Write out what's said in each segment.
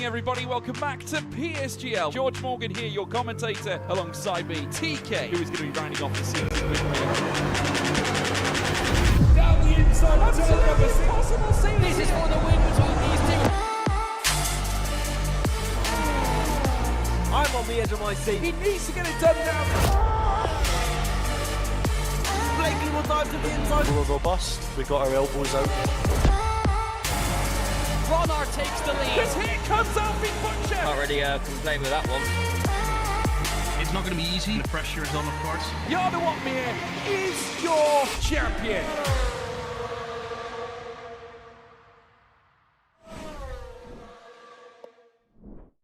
everybody. Welcome back to PSGL. George Morgan here, your commentator, alongside me, TK, who is going to be rounding off the season with me. Down the inside, absolutely impossible season. This is for the win between these two. I'm on the edge of my seat. He needs to get it done now. Blakey will dive to the inside. We're robust. We got our elbows out. Ronard takes the lead. Because here comes Alfie Butcher. Can't really complain with that one. It's not going to be easy. The pressure is on, of course. Yarda Watmere is your champion.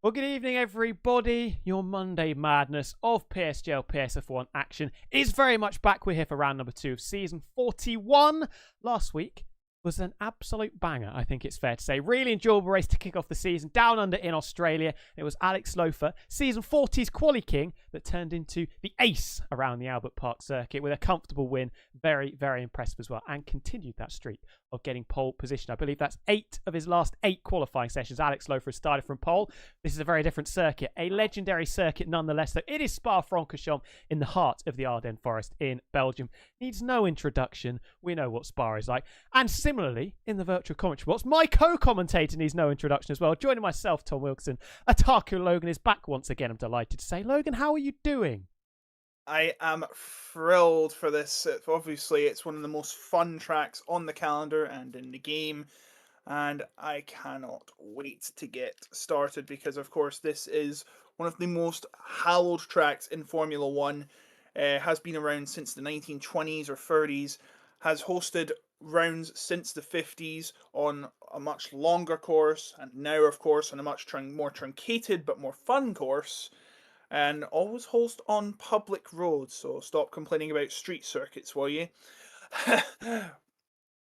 Well, good evening, everybody. Your Monday madness of PSGL PSF1 action is very much back. We're here for round number 2 of season 41. Last week was an absolute banger, I think it's fair to say. Really enjoyable race to kick off the season down under in Australia. It was Alex Lofer, season 40's quali king, that turned into the ace around the Albert Park circuit with a comfortable win. Very, very impressive as well, and continued that streak of getting pole position. I believe that's 8 of his last 8 qualifying sessions. Alex Lofer has started from pole. This is a very different circuit, a legendary circuit nonetheless, though. It is Spa-Francorchamps in the heart of the Ardennes Forest in Belgium. Needs no introduction. We know what Spa is like. And similarly, in the virtual commentary box, my co-commentator needs no introduction as well. Joining myself, Tom Wilkinson, Ataku Logan is back once again, I'm delighted to say. Logan, how are you doing? I am thrilled for this. Obviously, it's one of the most fun tracks on the calendar and in the game, and I cannot wait to get started because, of course, this is one of the most hallowed tracks in Formula One. Has been around since the 1920s or 30s, has hosted rounds since the 50s on a much longer course, and now, of course, on a much more truncated but more fun course. And always host on public roads, so stop complaining about street circuits, will you?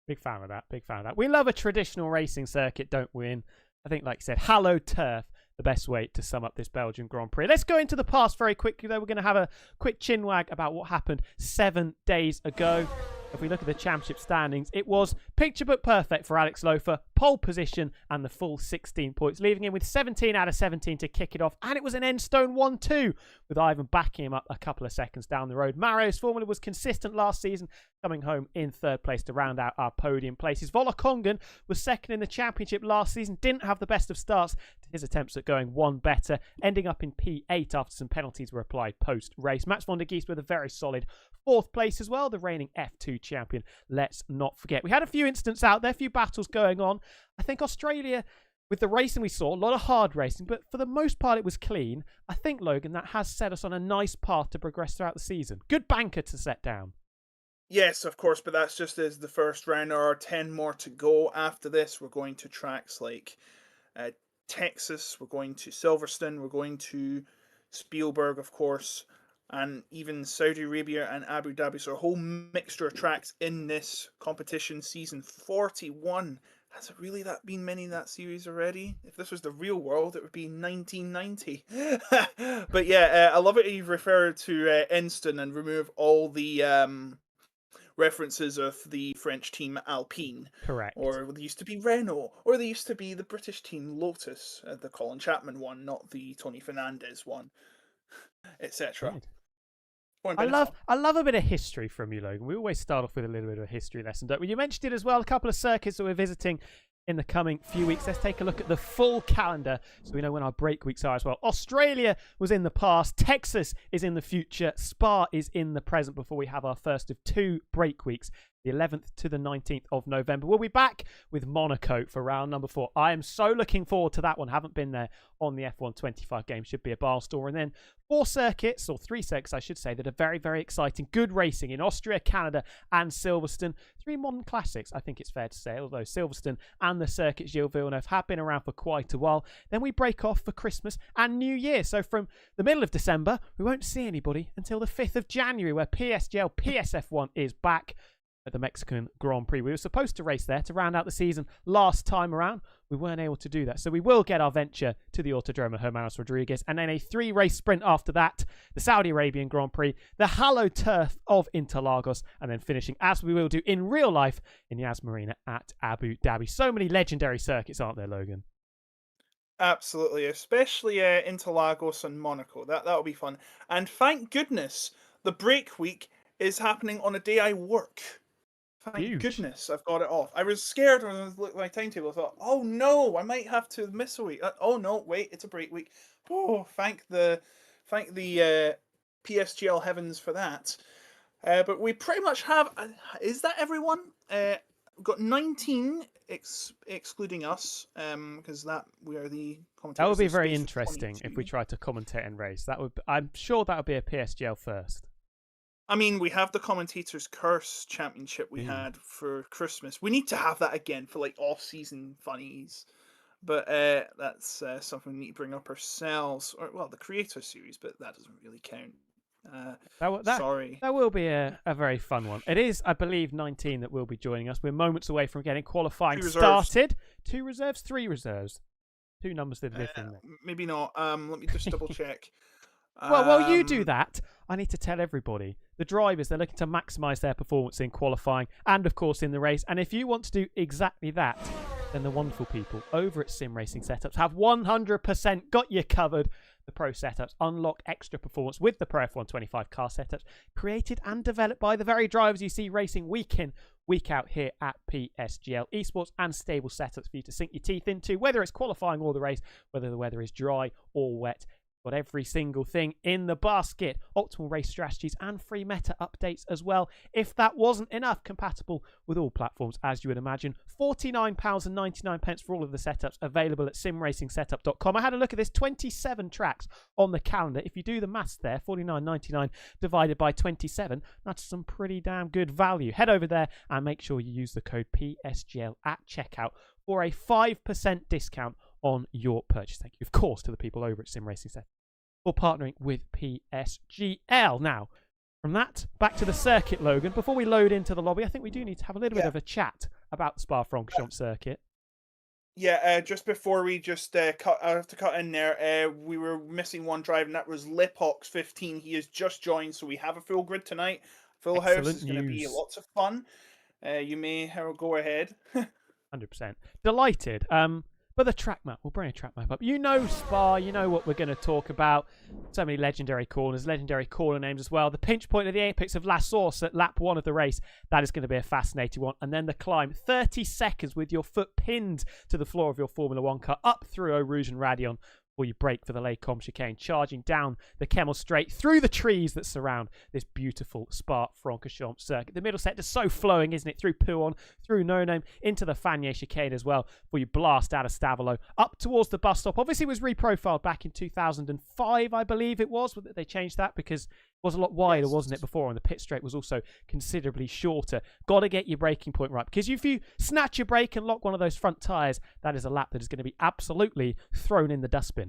Big fan of that, big fan of that. We love a traditional racing circuit, don't we? And I think, like you said, hallowed turf, the best way to sum up this Belgian Grand Prix. Let's go into the past very quickly, though. We're going to have a quick chinwag about what happened 7 days ago. If we look at the championship standings, it was picture book perfect for Alex Lofer, pole position and the full 16 points, leaving him with 17 out of 17 to kick it off. And it was an end stone 1-2, with Ivan backing him up a couple of seconds down the road. Mario's formula was consistent last season, coming home in 3rd place to round out our podium places. Volokongan was 2nd in the championship last season, didn't have the best of starts to his attempts at going one better, ending up in P8 after some penalties were applied post-race. Max von der Gies with a very solid 4th place as well, the reigning F2 champion, let's not forget. We had a few incidents out there, a few battles going on. I think Australia, with the racing we saw, a lot of hard racing, but for the most part it was clean. I think, Logan, that has set us on a nice path to progress throughout the season. Good banker to set down. Yes, of course, but that's just as the first round. There are 10 more to go. After this, we're going to tracks like Texas, we're going to Silverstone, we're going to Spielberg, of course, and even Saudi Arabia and Abu Dhabi. So a whole mixture of tracks in this competition. Season 41. Has it really been many in that series already? If this was the real world, it would be 1990. But yeah, I love it you've referred to Enston and remove all the references of the French team Alpine. Correct. Or there used to be Renault. Or there used to be the British team Lotus, the Colin Chapman one, not the Tony Fernandez one, etc. I love a bit of history from you, Logan. We always start off with a little bit of a history lesson, don't we? You mentioned it as well, a couple of circuits that we're visiting in the coming few weeks. Let's take a look at the full calendar so we know when our break weeks are as well. Australia was in the past, Texas is in the future, Spa is in the present before we have our first of 2 break weeks, the 11th to the 19th of November. We'll be back with Monaco for round number 4. I am so looking forward to that one. Haven't been there on the F1 25 game. Should be a barstool. And then 4 circuits, or 3 circuits, I should say, that are very, very exciting. Good racing in Austria, Canada, and Silverstone. 3 modern classics, I think it's fair to say, although Silverstone and the circuit Gilles Villeneuve have been around for quite a while. Then we break off for Christmas and New Year. So from the middle of December, we won't see anybody until the 5th of January, where PSGL PSF1 is back at the Mexican Grand Prix. We were supposed to race there to round out the season last time around. We weren't able to do that. So we will get our venture to the Autodromo Hermanos Rodriguez, and then a 3-race sprint after that, the Saudi Arabian Grand Prix, the hallowed turf of Interlagos, and then finishing, as we will do in real life, in Yas Marina at Abu Dhabi. So many legendary circuits, aren't there, Logan? Absolutely, especially Interlagos and Monaco. That'll be fun. And thank goodness the break week is happening on a day I work. Thank Huge. goodness I've got it off. I was scared when I was looking at my timetable. I thought, oh no, I might have to miss a week. Oh no, wait, it's a break week. Oh, thank the PSGL heavens for that. But we pretty much have. Is that everyone? We've got 19 excluding us, because we are the commentators. That would be of very Space for interesting if 22. we tried to commentate and race. I'm sure that would be a PSGL first. I mean, we have the Commentators Curse Championship we had for Christmas. We need to have that again for like off-season funnies. But that's something we need to bring up ourselves. Or, well, the Creator Series, but that doesn't really count. Sorry. That will be a very fun one. It is, I believe, 19 that will be joining us. We're moments away from getting qualifying started. 2 reserves, 3 reserves. 2 numbers that are different. Maybe not. Let me just double check. Well, while you do that, I need to tell everybody, the drivers, they're looking to maximise their performance in qualifying and, of course, in the race. And if you want to do exactly that, then the wonderful people over at Sim Racing Setups have 100% got you covered. The Pro Setups unlock extra performance with the Pro F125 car setups, created and developed by the very drivers you see racing week in, week out here at PSGL. Esports and stable setups for you to sink your teeth into, whether it's qualifying or the race, whether the weather is dry or wet. Got every single thing in the basket. Optimal race strategies and free meta updates as well. If that wasn't enough, compatible with all platforms, as you would imagine. £49.99 for all of the setups available at simracingsetup.com. I had a look at this, 27 tracks on the calendar. If you do the maths there, £49.99 divided by 27, that's some pretty damn good value. Head over there and make sure you use the code PSGL at checkout for a 5% discount on your purchase. Thank you, of course, to the people over at Sim Racing Set for partnering with PSGL. Now, from that, back to the circuit, Logan. Before we load into the lobby, I think we do need to have a little bit of a chat about the Spa-Francorchamps circuit. Yeah, just before we just I have to cut in there. We were missing one drive, and that was Lipox15. He has just joined, so we have a full grid tonight. Full house is going to be lots of fun. You may go ahead. 100%. Delighted. But the track map, we'll bring a track map up. You know Spa, you know what we're going to talk about. So many legendary corners, legendary corner names as well. The pinch point of the apex of La Source at lap 1 of the race. That is going to be a fascinating one. And then the climb, 30 seconds with your foot pinned to the floor of your Formula 1 car up through Eau Rouge and Radion. Before you brake for the Les Combes chicane, charging down the Kemmel Straight through the trees that surround this beautiful Spa-Francorchamps circuit. The middle sector is so flowing, isn't it? Through Pouon, through No-Name, into the Fagnes chicane as well, before you blast out of Stavelot, up towards the bus stop. Obviously, it was reprofiled back in 2005, I believe it was. They changed that because it was a lot wider, wasn't it, before? And the pit straight was also considerably shorter. Got to get your braking point right, because if you snatch your brake and lock one of those front tyres, that is a lap that is going to be absolutely thrown in the dustbin.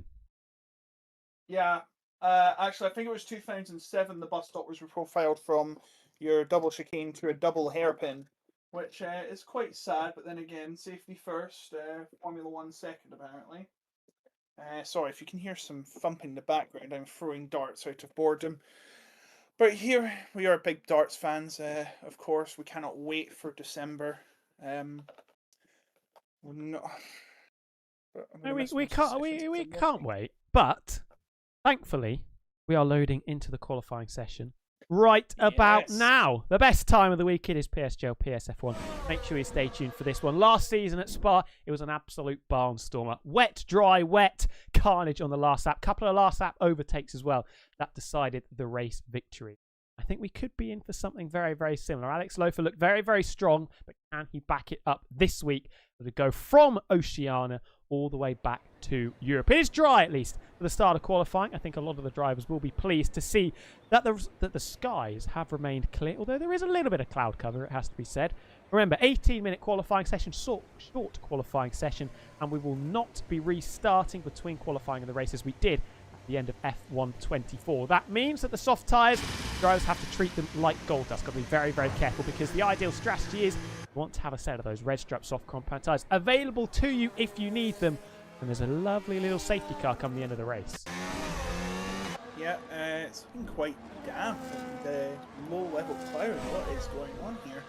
Yeah, actually, I think it was 2007 the bus stop was reprofiled from your double chicane to a double hairpin, which is quite sad, but then again, safety first, Formula 1 second, apparently. Sorry, if you can hear some thumping in the background, I'm throwing darts out of boredom. But here, we are big darts fans, of course. We cannot wait for December. We can't wait, but thankfully, we are loading into the qualifying session right about now. The best time of the week, it is PSGL PSF1. Make sure you stay tuned for this one. Last season at Spa, it was an absolute barnstormer. Wet, dry, wet, carnage on the last lap. Couple of last lap overtakes as well. That decided the race victory. I think we could be in for something very, very similar. Alex Lofer looked very, very strong, but can he back it up this week to go from Oceania all the way back to Europe? It is dry, at least, for the start of qualifying. I think a lot of the drivers will be pleased to see that the skies have remained clear, although there is a little bit of cloud cover, it has to be said. Remember, 18-minute qualifying session, short qualifying session, and we will not be restarting between qualifying and the races we did at the end of F124. That means that the soft tyres, drivers have to treat them like gold dust. Got to be very, very careful, because the ideal strategy is you want to have a set of those red strap soft compound tyres available to you if you need them. And there's a lovely little safety car come the end of the race. Yeah, it's been quite damp and low-level cloud. What is going on here?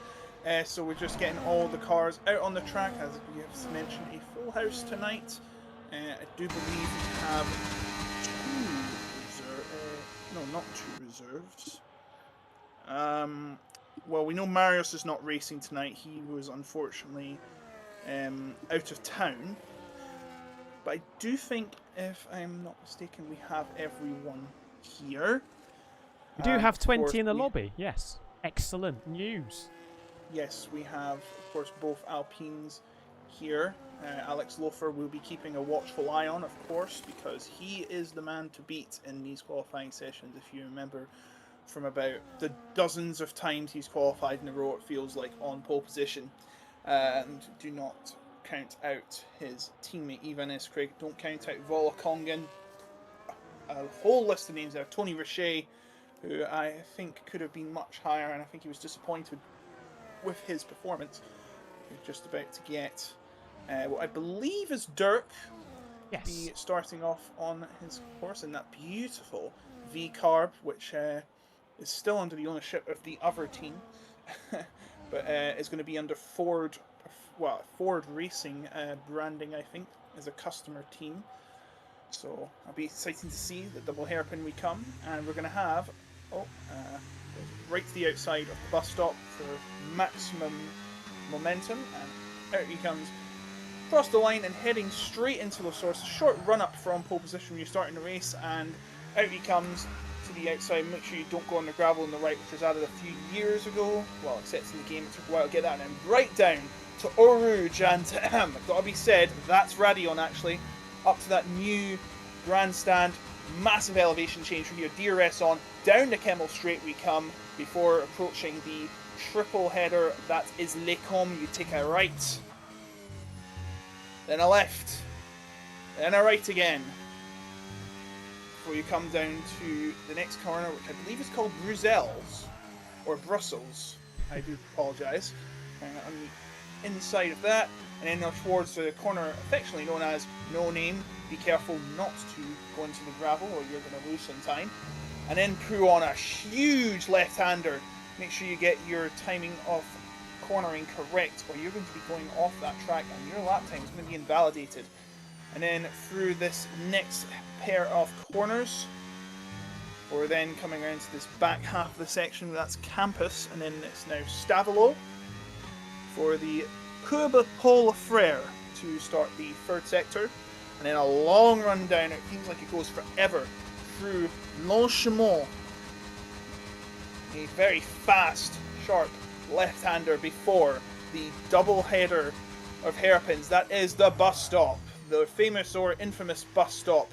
So we're just getting all the cars out on the track, as we have mentioned, a full house tonight. I do believe we have not two reserves. Well, we know Marius is not racing tonight. He was unfortunately out of town. But I do think, if I'm not mistaken, we have everyone here. We do have 20 course, in the lobby, yes. Excellent news. Yes, we have, of course, both Alpines here. Alex Lofer will be keeping a watchful eye on, of course, because he is the man to beat in these qualifying sessions. If you remember from about the dozens of times he's qualified in a row, it feels like, on pole position. And do not count out his teammate Ivan S. Craig. Don't count out Volakongen. A whole list of names there. Tony Richet, who I think could have been much higher, and I think he was disappointed with his performance. He's just about to get what I believe is Dirk. Yes. Be starting off on his course in that beautiful V-Carb, which is still under the ownership of the other team, but is going to be under Ford Racing branding, I think, as a customer team. So I'll be excited to see the double hairpin we come, and we're going to have right to the outside of the bus stop for maximum momentum, and out he comes across the line and heading straight into the source. A short run up from pole position when you're starting the race, and out he comes to the outside. Make sure you don't go on the gravel on the right, which was added a few years ago. Well, except in the game, it took a while to get that, and then right down to Eau Rouge, and gotta be said, that's Radion actually, up to that new grandstand, massive elevation change from your DRS on, down the Kemmel Straight we come, before approaching the triple header that is Les Combes. You take a right, then a left, then a right again, before you come down to the next corner, which I believe is called Bruxelles, or Brussels, I do apologise, on the inside of that, and then towards the corner affectionately known as No Name. Be careful not to go into the gravel or you're going to lose some time. And then pull on a huge left-hander. Make sure you get your timing of cornering correct, or you're going to be going off that track and your lap time is going to be invalidated. And then through this next pair of corners, we're then coming around to this back half of the section. That's Campus, and then it's now Stavelo for the Courbe Paul Frere to start the third sector, and then a long run down. It seems like it goes forever through Longchamp. A very fast, sharp left-hander before the double header of hairpins. That is the bus stop, the famous or infamous bus stop.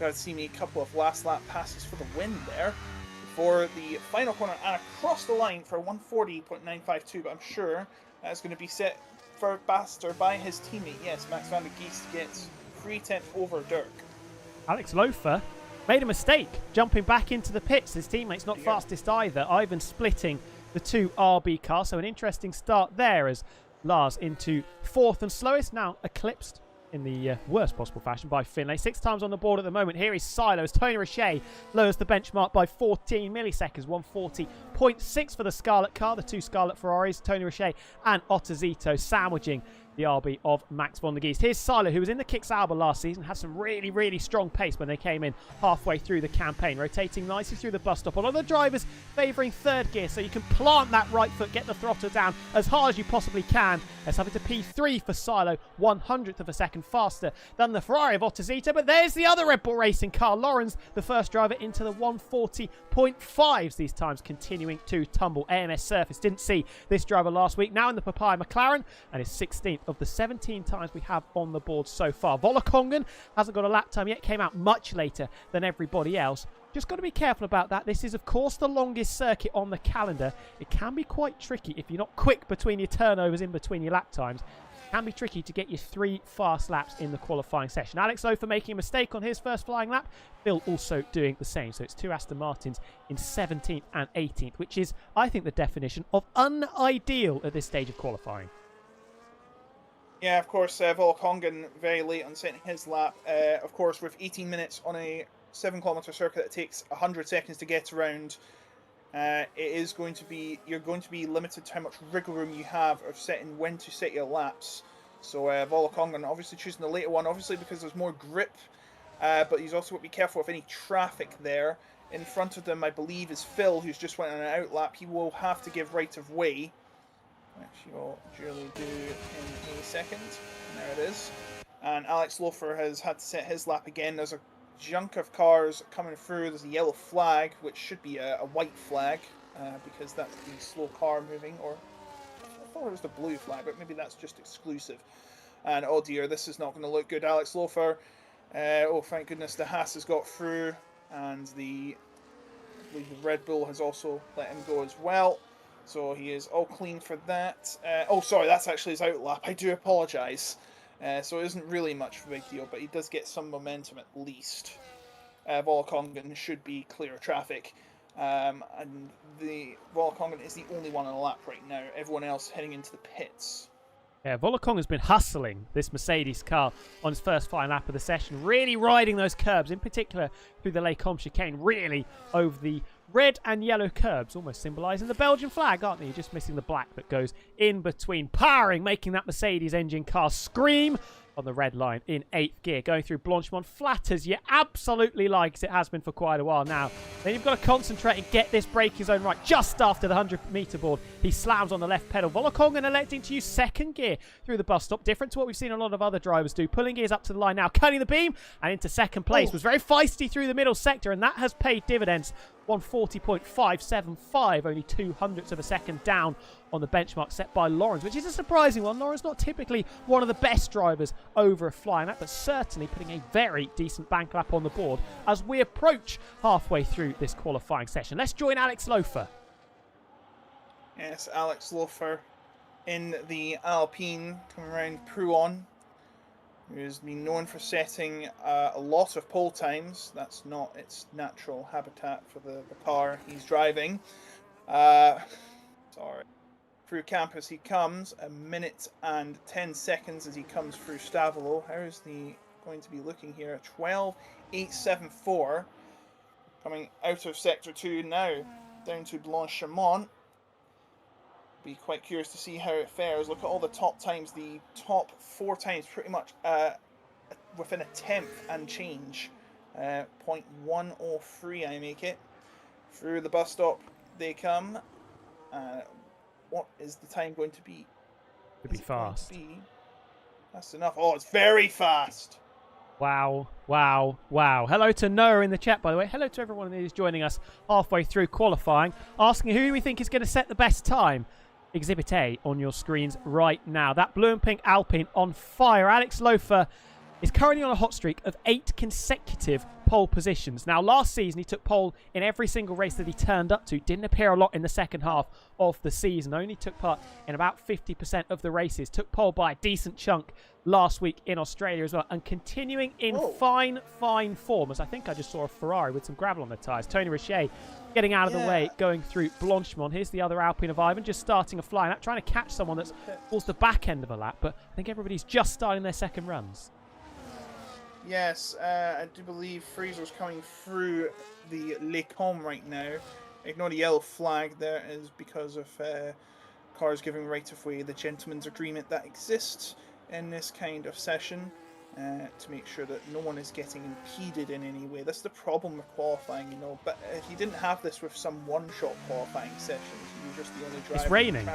I've seen a couple of last lap passes for the win there before the final corner and across the line for 140.952, but I'm sure that's going to be set for faster by his teammate. Yes, Max van der Geest gets 3/10 over Dirk. Alex Lofer made a mistake jumping back into the pits. His teammate's not fastest either. Ivan splitting the two RB cars, so an interesting start there as Lars into fourth and slowest, now eclipsed in the worst possible fashion by Finlay. 6 times on the board at the moment. Here is Silo as Tony Richet lowers the benchmark by 14 milliseconds. 140.6 for the Scarlet car. The two Scarlet Ferraris, Tony Richet and Ottozito, sandwiching the RB of Max van der Geest. Here's Silo, who was in the Kicks Alba last season, had some really, really strong pace when they came in halfway through the campaign, rotating nicely through the bus stop. A lot of the drivers favouring third gear, so you can plant that right foot, get the throttle down as hard as you possibly can. Let's have it to P3 for Silo, 100th of a second faster than the Ferrari of Ottozito. But there's the other Red Bull Racing car, Lawrence, the first driver into the 140.5s, these times continuing to tumble. AMS Surface didn't see this driver last week, now in the Papaya McLaren, and is 16th of the 17 times we have on the board so far. Volakongen hasn't got a lap time yet, came out much later than everybody else. Just got to be careful about that. This is, of course, the longest circuit on the calendar. It can be quite tricky if you're not quick between your turnovers in between your lap times. It can be tricky to get your 3 fast laps in the qualifying session. Alex Lofer making a mistake on his first flying lap. Phil also doing the same. So it's 2 Aston Martins in 17th and 18th, which is, I think, the definition of unideal at this stage of qualifying. Yeah, of course, Volakongen very late on setting his lap. Of course, with 18 minutes on a 7-kilometer circuit that takes 100 seconds to get around, it is going to be, you're going to be limited to how much wriggle room you have of setting when to set your laps. So Volokongan obviously choosing the later one, obviously because there's more grip, but he's also got to be careful of any traffic there. In front of them, I believe, is Phil, who's just went on an outlap. He will have to give right of way, which he will duly do in a second. And there it is. And Alex Lofer has had to set his lap again. There's a junk of cars coming through. There's a yellow flag, which should be a white flag, because that's the slow car moving. Or I thought it was the blue flag, but maybe that's just exclusive. And oh dear, this is not going to look good. Alex Lofer. Oh, thank goodness the Haas has got through, and I believe the Red Bull has also let him go as well. So he is all clean for that. Oh, sorry, that's actually his outlap. I do apologise. So it isn't really much of a big deal, but he does get some momentum at least. Volokongan should be clear of traffic. And the Volokongan is the only one on the lap right now. Everyone else heading into the pits. Yeah, Volokongan has been hustling this Mercedes car on his first flying lap of the session, really riding those curbs, in particular through the Les Combes chicane, really over the red and yellow curbs, almost symbolising the Belgian flag, aren't they? You're just missing the black that goes in between, powering, making that Mercedes engine car scream on the red line in 8th gear, going through Blanchimont, flat as you absolutely like, as it has been for quite a while now. Then you've got to concentrate and get this braking zone right. Just after the 100-metre board, he slams on the left pedal. Volokongan electing to use 2nd gear through the bus stop, different to what we've seen a lot of other drivers do. Pulling gears up to the line now, cutting the beam and into 2nd place. Was very feisty through the middle sector, and that has paid dividends. 140.575, only 200ths of a second down on the benchmark set by Lawrence, which is a surprising one. Lawrence not typically one of the best drivers over a flying lap, but certainly putting a very decent bank lap on the board as we approach halfway through this qualifying session. Let's join Alex Lofer. Yes, Alex Lofer in the Alpine coming around Prouon, who's been known for setting a lot of pole times. That's not its natural habitat for the car he's driving. Sorry. Through campus he comes, 1 minute and 10 seconds as he comes through Stavelo. How is he going to be looking here? 12.874. Coming out of Sector 2 now, down to Blanchimont. Be quite curious to see how it fares. Look at all the top times. The top 4 times pretty much within a tenth and change. 0.103 I make it. Through the bus stop they come. What is the time going to be? Could be fast. Fast enough. Oh, it's very fast. Wow, wow, wow. Hello to Noah in the chat, by the way. Hello to everyone who's joining us halfway through qualifying. Asking who we think is going to set the best time. Exhibit A on your screens right now. That blue and pink Alpine on fire. Alex Lofer is currently on a hot streak of 8 consecutive pole positions. Now, last season, he took pole in every single race that he turned up to. Didn't appear a lot in the second half of the season. Only took part in about 50% of the races. Took pole by a decent chunk last week in Australia as well. And continuing in fine form, as I think I just saw a Ferrari with some gravel on the tyres. Tony Richet getting out of the way, going through Blanchimont. Here's the other Alpine of Ivan, just starting a flying lap, trying to catch someone that's towards the back end of a lap. But I think everybody's just starting their second runs. Yes, I do believe Fraser's coming through the Les Combes right now. Ignore the yellow flag. There is because of cars giving right of way, the gentleman's agreement that exists in this kind of session to make sure that no one is getting impeded in any way. That's the problem with qualifying, you know. But if you didn't have this with some one-shot qualifying sessions, you were just the only driver. It's raining.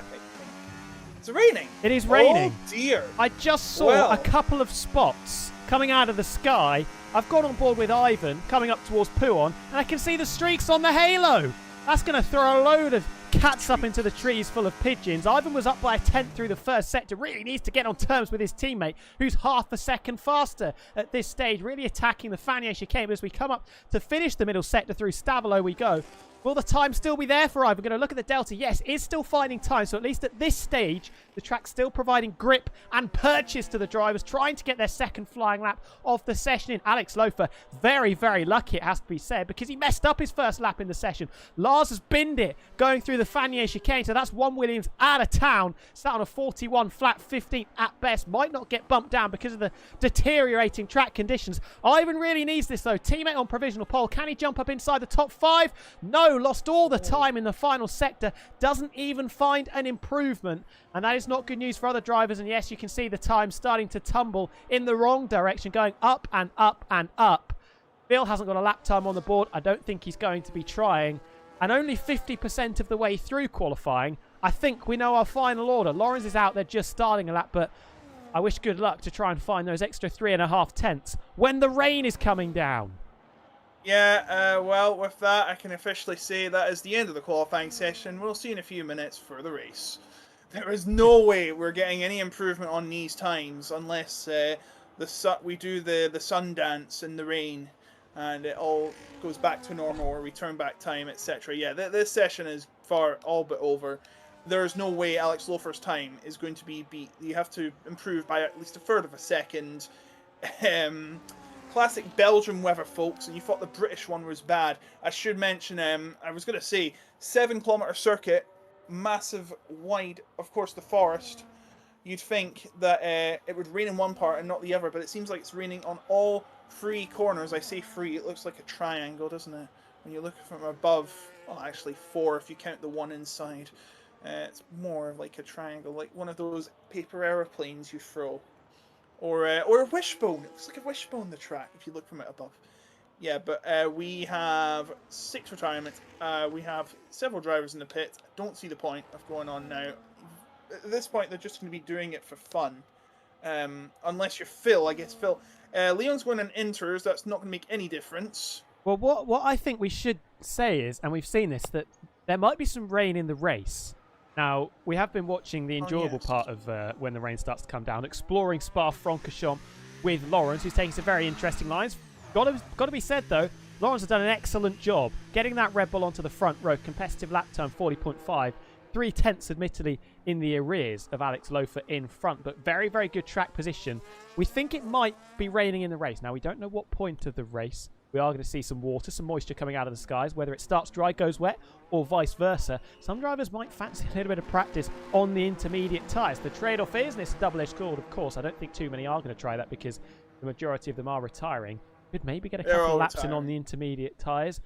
It's raining. It is raining. Oh dear. I just saw a couple of spots coming out of the sky. I've got on board with Ivan coming up towards Prouon, and I can see the streaks on the halo. That's going to throw a load of cats up into the trees full of pigeons. Ivan was up by a 10th through the first sector. Really needs to get on terms with his teammate, who's half a second faster at this stage. Really attacking the Fanier chicane. As we come up to finish the middle sector through Stavelo we go. Will the time still be there for Ivan? We're going to look at the delta. Yes, is still finding time. So at least at this stage, the track's still providing grip and purchase to the drivers, trying to get their second flying lap of the session in. Alex Lofer, very, very lucky, it has to be said, because he messed up his first lap in the session. Lars has binned it, going through the Fanier chicane. So that's one Williams out of town. Sat on a 41 flat, 15 at best. Might not get bumped down because of the deteriorating track conditions. Ivan really needs this, though. Teammate on provisional pole. Can he jump up inside the top 5? No. Lowe lost all the time in the final sector, doesn't even find an improvement, and that is not good news for other drivers. And yes, you can see the time starting to tumble in the wrong direction, going up and up and up. Phil hasn't got a lap time on the board. I don't think he's going to be trying. And only 50% of the way through qualifying, I think we know our final order. Lawrence is out there just starting a lap, but I wish good luck to try and find those extra 3.5 tenths when the rain is coming down. Yeah, well, with that, I can officially say that is the end of the qualifying session. We'll see in a few minutes for the race. There is no way we're getting any improvement on these times unless we do the sun dance in the rain and it all goes back to normal or we turn back time, etc. Yeah, this session is all but over. There's no way Alex Lofer's time is going to be beat. You have to improve by at least a third of a second. Classic Belgium weather, folks, and you thought the British one was bad. I should mention, I was going to say, 7-kilometer circuit, massive, wide, of course, the forest. You'd think that it would rain in one part and not the other, but it seems like it's raining on all 3 corners. I say 3, it looks like a triangle, doesn't it? When you look from above, well, actually 4 if you count the one inside. It's more like a triangle, like one of those paper aeroplanes you throw. Or a wishbone. It looks like a wishbone, the track, if you look from it above. Yeah, but we have 6 retirements. We have several drivers in the pit. I don't see the point of going on now. At this point, they're just going to be doing it for fun. Unless you're Phil, I guess Phil. Leon's going on inters. That's not going to make any difference. Well, what I think we should say is, and we've seen this, that there might be some rain in the race. Now, we have been watching the enjoyable part of when the rain starts to come down, exploring Spa-Francorchamps with Lawrence, who's taking some very interesting lines. Got to be said, though, Lawrence has done an excellent job getting that Red Bull onto the front row. Competitive lap time 40.5. 3 tenths, admittedly, in the arrears of Alex Lofer in front, but very, very good track position. We think it might be raining in the race. Now, we don't know what point of the race. We are going to see some water, some moisture coming out of the skies, whether it starts dry, goes wet, or vice versa. Some drivers might fancy a little bit of practice on the intermediate tyres. The trade-off is, and it's a double-edged sword, of course. I don't think too many are going to try that because the majority of them are retiring. Could maybe get a couple of laps in on the intermediate tyres,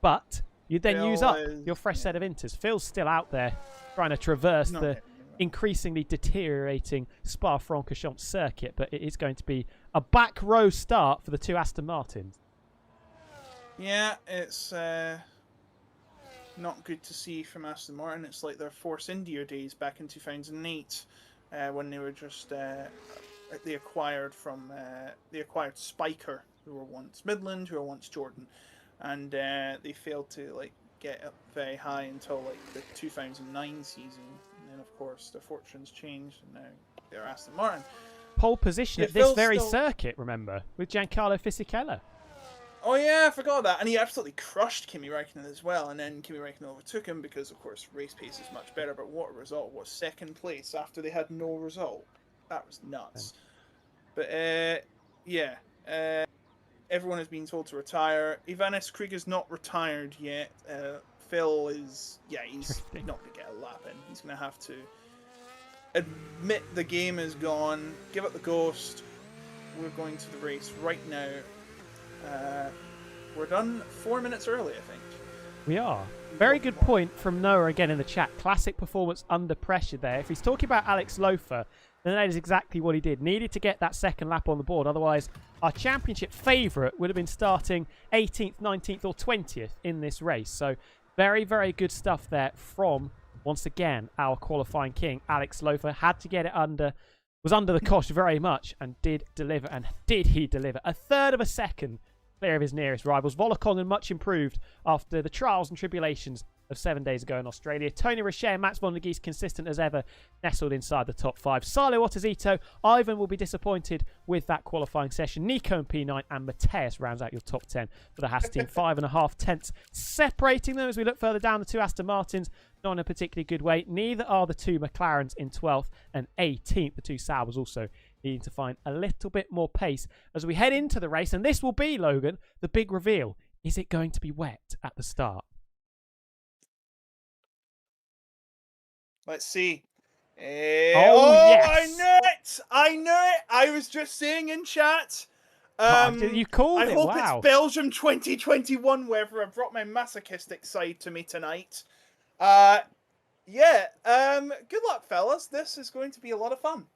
but you'd then use up your fresh set of inters. Phil's still out there trying to traverse the increasingly deteriorating Spa-Francorchamps circuit, but it is going to be a back row start for the 2 Aston Martins. Yeah, it's not good to see from Aston Martin. It's like their Force India days back in 2008 when they were just they acquired Spiker, who were once Midland, who were once Jordan, and they failed to get up very high until the 2009 season, and then of course their fortunes changed, and now they're Aston Martin. Pole position at this very circuit, remember, with Giancarlo Fisichella. Oh yeah, I forgot that. And he absolutely crushed Kimi Räikkönen as well. And then Kimi Räikkönen overtook him because, of course, race pace is much better. But what a result. Was 2nd place after they had no result. That was nuts. But, yeah. Everyone has been told to retire. Ivanis Krieg is not retired yet. Phil is... Yeah, he's not going to get a lap in. He's going to have to admit the game is gone. Give up the ghost. We're going to the race right now. We're done 4 minutes early, I think. We are. Very good point from Noah again in the chat. Classic performance under pressure there. If he's talking about Alex Lofer, then that is exactly what he did. Needed to get that 2nd lap on the board. Otherwise, our championship favourite would have been starting 18th, 19th or 20th in this race. So very, very good stuff there from, once again, our qualifying king, Alex Lofer. Had to get it was under the cosh very much and did deliver. And did he deliver? A third of a second clear of his nearest rivals. Volokongen much improved after the trials and tribulations of 7 days ago in Australia. Tony Rocher and Max von der Gies consistent as ever, nestled inside the top 5. Salo Ottosito, Ivan will be disappointed with that qualifying session. Nico and P9 and Mateus rounds out your top 10 for the Haas team. 5.5 tenths separating them as we look further down. The 2 Aston Martins not in a particularly good way. Neither are the 2 McLarens in 12th and 18th. The 2 Saubers also needing to find a little bit more pace as we head into the race. And this will be, Logan, the big reveal. Is it going to be wet at the start? Let's see. Yes. I knew it! I knew it! I was just saying in chat, You called I it. hope Wow. it's Belgium 2021 weather. I've brought my masochistic side to me tonight. Yeah. Good luck, fellas. This is going to be a lot of fun.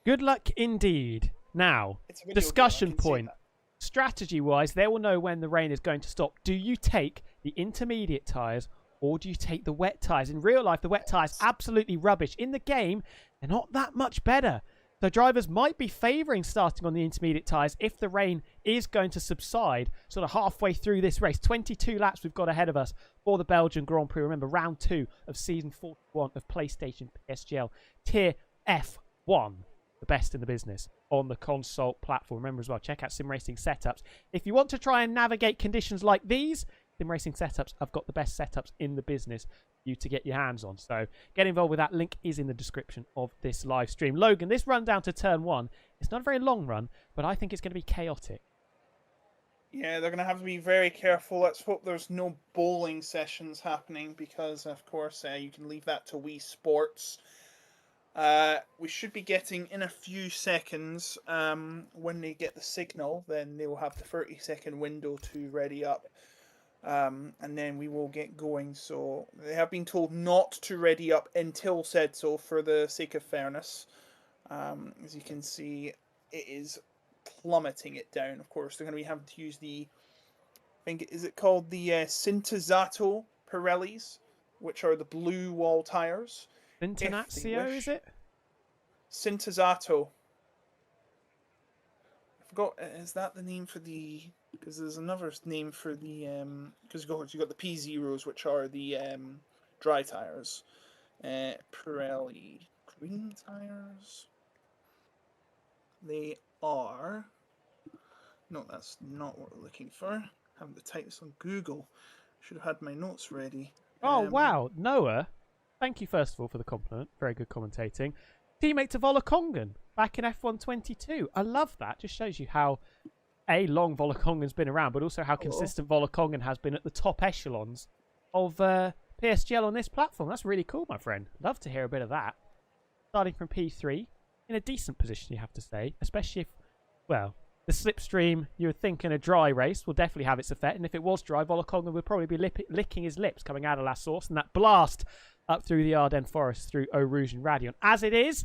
Good luck indeed. Now, It's a video discussion game, I can say point. that. Strategy-wise, they will know when the rain is going to stop. Do you take the intermediate tyres or do you take the wet tyres? In real life, the wet tyres absolutely rubbish. In the game, they're not that much better. So drivers might be favouring starting on the intermediate tyres if the rain is going to subside sort of halfway through this race. 22 laps we've got ahead of us for the Belgian Grand Prix. Remember, round 2 of season 41 of PlayStation PSGL Tier F1. The best in the business on the console platform. Remember as well, check out Sim Racing Setups. If you want to try and navigate conditions like these, Sim Racing Setups have got the best setups in the business for you to get your hands on. So get involved with that. Link is in the description of this live stream. Logan, this run down to turn 1, it's not a very long run, but I think it's going to be chaotic. Yeah, they're going to have to be very careful. Let's hope there's no bowling sessions happening because, of course, you can leave that to Wii Sports. We should be getting in a few seconds when they get the signal, then they will have the 30-second window to ready up, and then we will get going. So they have been told not to ready up until said so for the sake of fairness. As you can see, it is plummeting it down. Of course, they're going to be having to use the, I think, is it called the Cintazato Pirellis, which are the blue wall tires. Cintanazio, is it? Cintazato. I forgot, is that the name for the... Because there's another name for the... Because you got the P0s, which are the dry tires. Pirelli green tires. They are... No, that's not what we're looking for. Having to type this on Google. Should have had my notes ready. Oh, wow. Noah, thank you, first of all, for the compliment. Very good commentating. Teammate to Volokongan back in F1 22. I love that. Just shows you how, A, long Volokongan's been around, but also how consistent Volokongan has been at the top echelons of PSGL on this platform. That's really cool, my friend. Love to hear a bit of that. Starting from P3, in a decent position, you have to say, especially if, well, the slipstream, you would think in a dry race, will definitely have its effect. And if it was dry, Volokongan would probably be licking his lips coming out of La Source. And that blast up through the Ardennes Forest through Eau Rouge and Radion. As it is,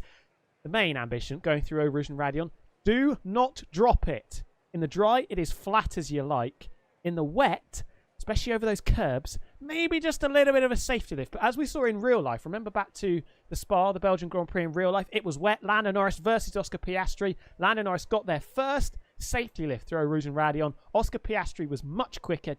the main ambition going through Eau Rouge and Radion, do not drop it. In the dry, it is flat as you like. In the wet, especially over those curbs, maybe just a little bit of a safety lift. But as we saw in real life, remember back to the Spa, the Belgian Grand Prix in real life, it was wet. Lando Norris versus Oscar Piastri. Lando Norris got there first. Safety lift through Eau Rouge and Radion. Oscar Piastri was much quicker,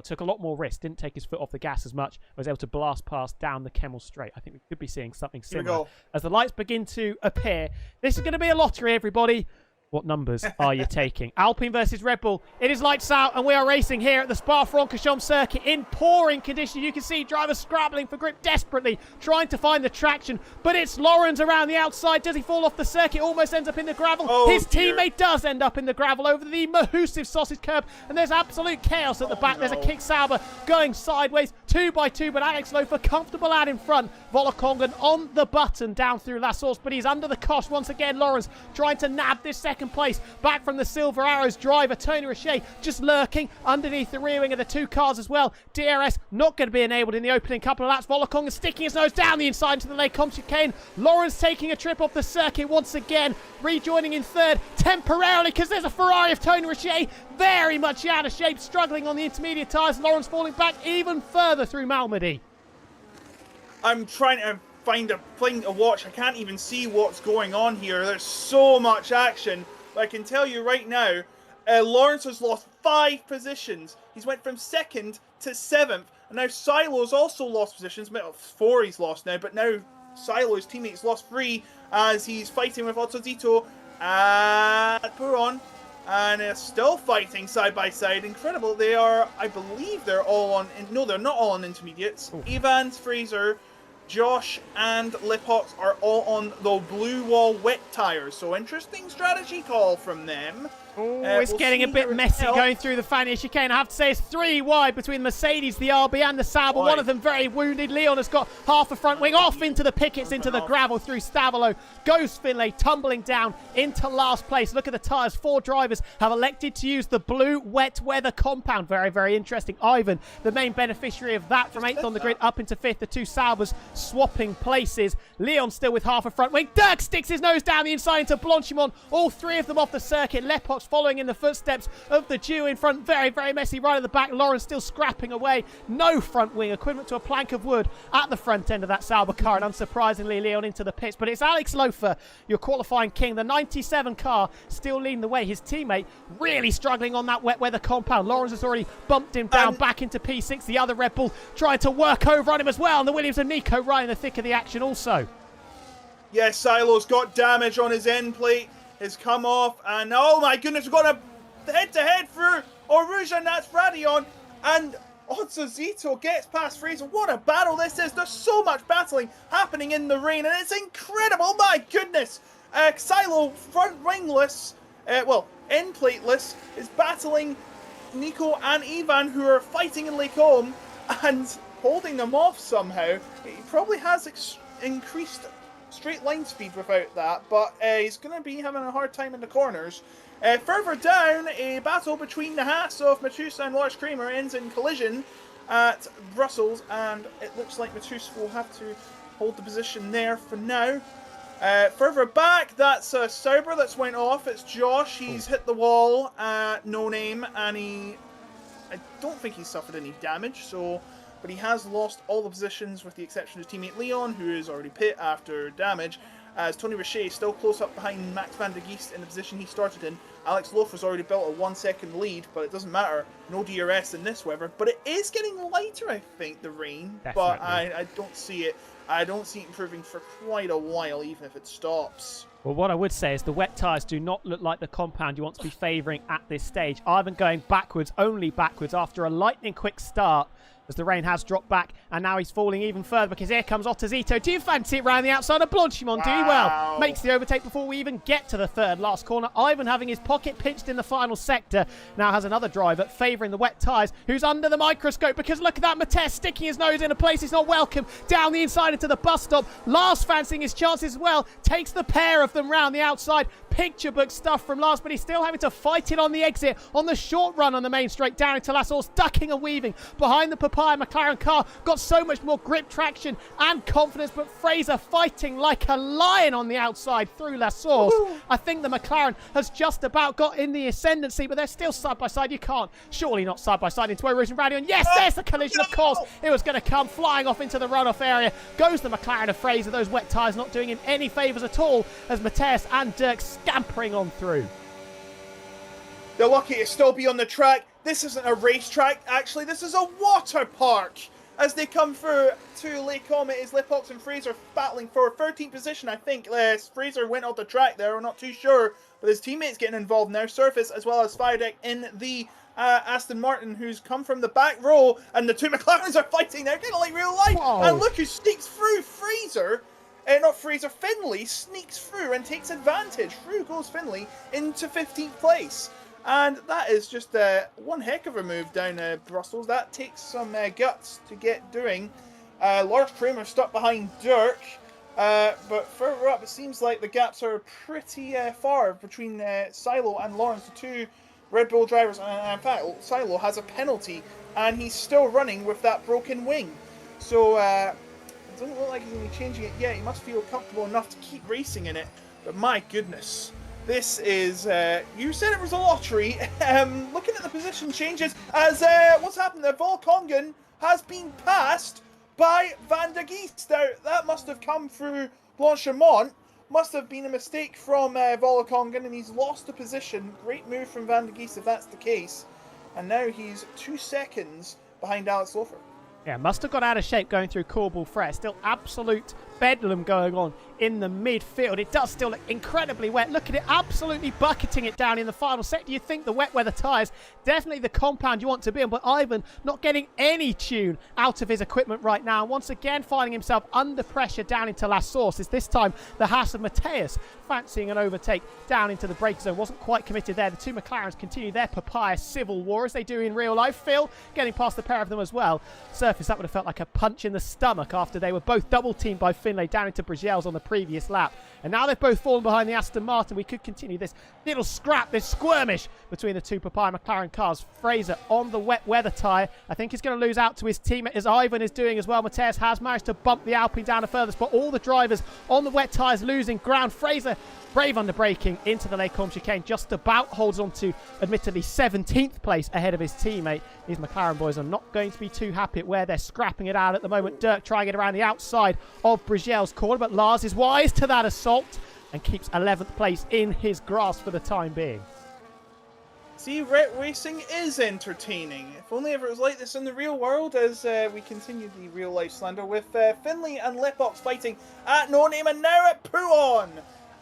took a lot more risk, didn't take his foot off the gas as much, was able to blast past down the Kemmel Straight. I think we could be seeing something similar as the lights begin to appear. This is going to be a lottery, everybody. What numbers are you taking? Alpine versus Red Bull. It is lights out, and we are racing here at the Spa-Francorchamps circuit in pouring conditions. You can see drivers scrabbling for grip desperately, trying to find the traction. But it's Lawrence around the outside. Does he fall off the circuit? Almost ends up in the gravel. His teammate does end up in the gravel over the Mahusive sausage curb. And there's absolute chaos at the back. There's a kick Sauber going sideways, 2x2. But Alex Lofer comfortable out in front. Volokongan on the button down through La Source. But he's under the cosh once again. Lawrence trying to nab this second place. Back from the Silver Arrows driver, Tony Richet, just lurking underneath the rear wing of the two cars as well. DRS not going to be enabled in the opening couple of laps. Volokongan sticking his nose down the inside into the Les Comtes chicane. Lawrence taking a trip off the circuit once again, rejoining in third temporarily because there's a Ferrari of Tony Richet very much out of shape, struggling on the intermediate tyres. Lawrence falling back even further through Malmedy. I'm trying to find a watch. I can't even see what's going on here. There's so much action. But I can tell you right now, Lawrence has lost 5 positions. He's went from 2nd to 7th. And now Silo's also lost positions. 4 he's lost now, but now Silo, his teammates, lost 3 as he's fighting with Ottozito at Puron. And they're still fighting side by side. Incredible. They are, I believe they're all on... No, they're not all on intermediates. Ooh. Evans, Fraser, Josh and Lippot are all on the blue wall wet tires. So interesting strategy call from them. Oh, it's getting a bit messy going through the Fanny chicane. I have to say it's 3 wide between Mercedes, the RB and the Sauber. One of them very wounded. Leon has got half a front wing off into the pickets, into the gravel through Stavolo. Goes Finlay tumbling down into last place. Look at the tyres. 4 drivers have elected to use the blue wet weather compound. Very, very interesting. Ivan, the main beneficiary of that, from 8th on the grid up into 5th. The 2 Saubers swapping places. Leon still with half a front wing. Dirk sticks his nose down the inside into Blanchimont. All 3 of them off the circuit. Lepox following in the footsteps of the Jew in front. Very, very messy right at the back. Lawrence still scrapping away. No front wing, equivalent to a plank of wood at the front end of that Sauber car. And unsurprisingly, Leon into the pits. But it's Alex Lofer, your qualifying king. The 97 car still leading the way. His teammate really struggling on that wet weather compound. Lawrence has already bumped him down back into P6. The other Red Bull trying to work over on him as well. And the Williams and Nico right in the thick of the action also. Yes, Silo's got damage on his end plate. Has come off, and oh my goodness, we've got a head-to-head through Oruja, and that's Radion, and Otsuzito gets past Fraser. What a battle this is. There's so much battling happening in the rain, and it's incredible. My goodness. Silo, front wingless, end plateless, is battling Nico and Ivan, who are fighting in Lake Holm, and holding them off somehow. He probably has increased straight line speed without that, but he's going to be having a hard time in the corners. Further down, a battle between the Haas of Matusa and Lars Kramer ends in collision at Brussels, and it looks like Matusa will have to hold the position there for now. Further back, that's Sauber that's went off. It's Josh. He's hit the wall, no name, and I don't think he's suffered any damage, but he has lost all the positions with the exception of teammate Leon, who is already pit after damage, as Tony Richet is still close up behind Max van der Geest in the position he started in. Alex Lofer's already built a 1 second lead, but it doesn't matter. No DRS in this weather, but it is getting lighter, I think, the rain. Definitely. But I don't see it. I don't see it improving for quite a while, even if it stops. Well, what I would say is the wet tyres do not look like the compound you want to be favouring at this stage. Ivan going backwards, only backwards, after a lightning quick start, as the rain has dropped back, and now he's falling even further because here comes Ottozito. Do you fancy it round the outside of Blanchimont? Do you? Well, makes the overtake before we even get to the third last corner. Ivan, having his pocket pinched in the final sector, now has another driver favouring the wet tyres, who's under the microscope, because look at that, Matej sticking his nose in a place he's not welcome, down the inside into the bus stop. Lars fancying his chances as well, takes the pair of them round the outside. Picture book stuff from Lars, but he's still having to fight it on the exit, on the short run on the main straight, down into La Source, ducking and weaving behind the Papaya McLaren car. Got so much more grip, traction and confidence, but Fraser fighting like a lion on the outside through La Source. I think the McLaren has just about got in the ascendancy, but they're still side by side. You can't surely not side by side into Rouge and Radio. And yes, there's the collision, of course. It was going to come flying off into the runoff area. Goes the McLaren of Fraser. Those wet tyres not doing him any favours at all, as Matthias and Dirk scampering on through. They're lucky to still be on the track. This isn't a racetrack, actually. This is a water park. As they come through to Lake Holm, it is Lipox and Fraser battling for 13th position, I think. Fraser went off the track there, we're not too sure. But his teammates getting involved now. Surface as well as Firedeck in the Aston Martin, who's come from the back row. And the two McLarens are fighting there, kind of like real life. Whoa. And look who sneaks through. Finlay sneaks through and takes advantage. Through goes Finlay into 15th place. And that is just one heck of a move down Brussels. That takes some guts to get doing. Lars Kramer stuck behind Dirk. But further up, it seems like the gaps are pretty far between Silo and Lawrence, the two Red Bull drivers. And in fact, Silo has a penalty, and he's still running with that broken wing. So it doesn't look like he's going to be changing it yet. He must feel comfortable enough to keep racing in it. But my goodness. This is, you said it was a lottery. Looking at the position changes, as what's happened there, Volkongen has been passed by Van der Geest. Now, that must have come through Blanchimont. Must have been a mistake from Volkongen, and he's lost the position. Great move from Van der Geest if that's the case. And now he's 2 seconds behind Alex Lofer. Yeah, must have got out of shape going through Corbel Fret. Still absolute bedlam going on in the midfield. It does still look incredibly wet. Look at it, absolutely bucketing it down in the final sector. You think the wet weather tyres, definitely the compound you want to be in, but Ivan not getting any tune out of his equipment right now. Once again, finding himself under pressure down into La Source. Is this time the Haas of Mateus fancying an overtake down into the break zone. Wasn't quite committed there. The two McLarens continue their papaya civil war as they do in real life. Phil getting past the pair of them as well. Surface, that would have felt like a punch in the stomach after they were both double teamed by Finlay down into Brigel's on the previous lap. And now they've both fallen behind the Aston Martin. We could continue this little scrap, this skirmish between the two papaya McLaren cars. Fraser on the wet weather tyre. I think he's going to lose out to his teammate as Ivan is doing as well. Mateus has managed to bump the Alpine down a further spot. All the drivers on the wet tyres losing ground. Fraser brave under braking into the Les Combes chicane, just about holds on to admittedly 17th place ahead of his teammate. These McLaren boys are not going to be too happy at where they're scrapping it out at the moment. Dirk trying it around the outside of Brigel's corner, but Lars is wise to that assault and keeps 11th place in his grasp for the time being. See, racing is entertaining. If only ever it was like this in the real world, as we continue the real life slander with Finlay and Lepox fighting at No Name and now at Pouon.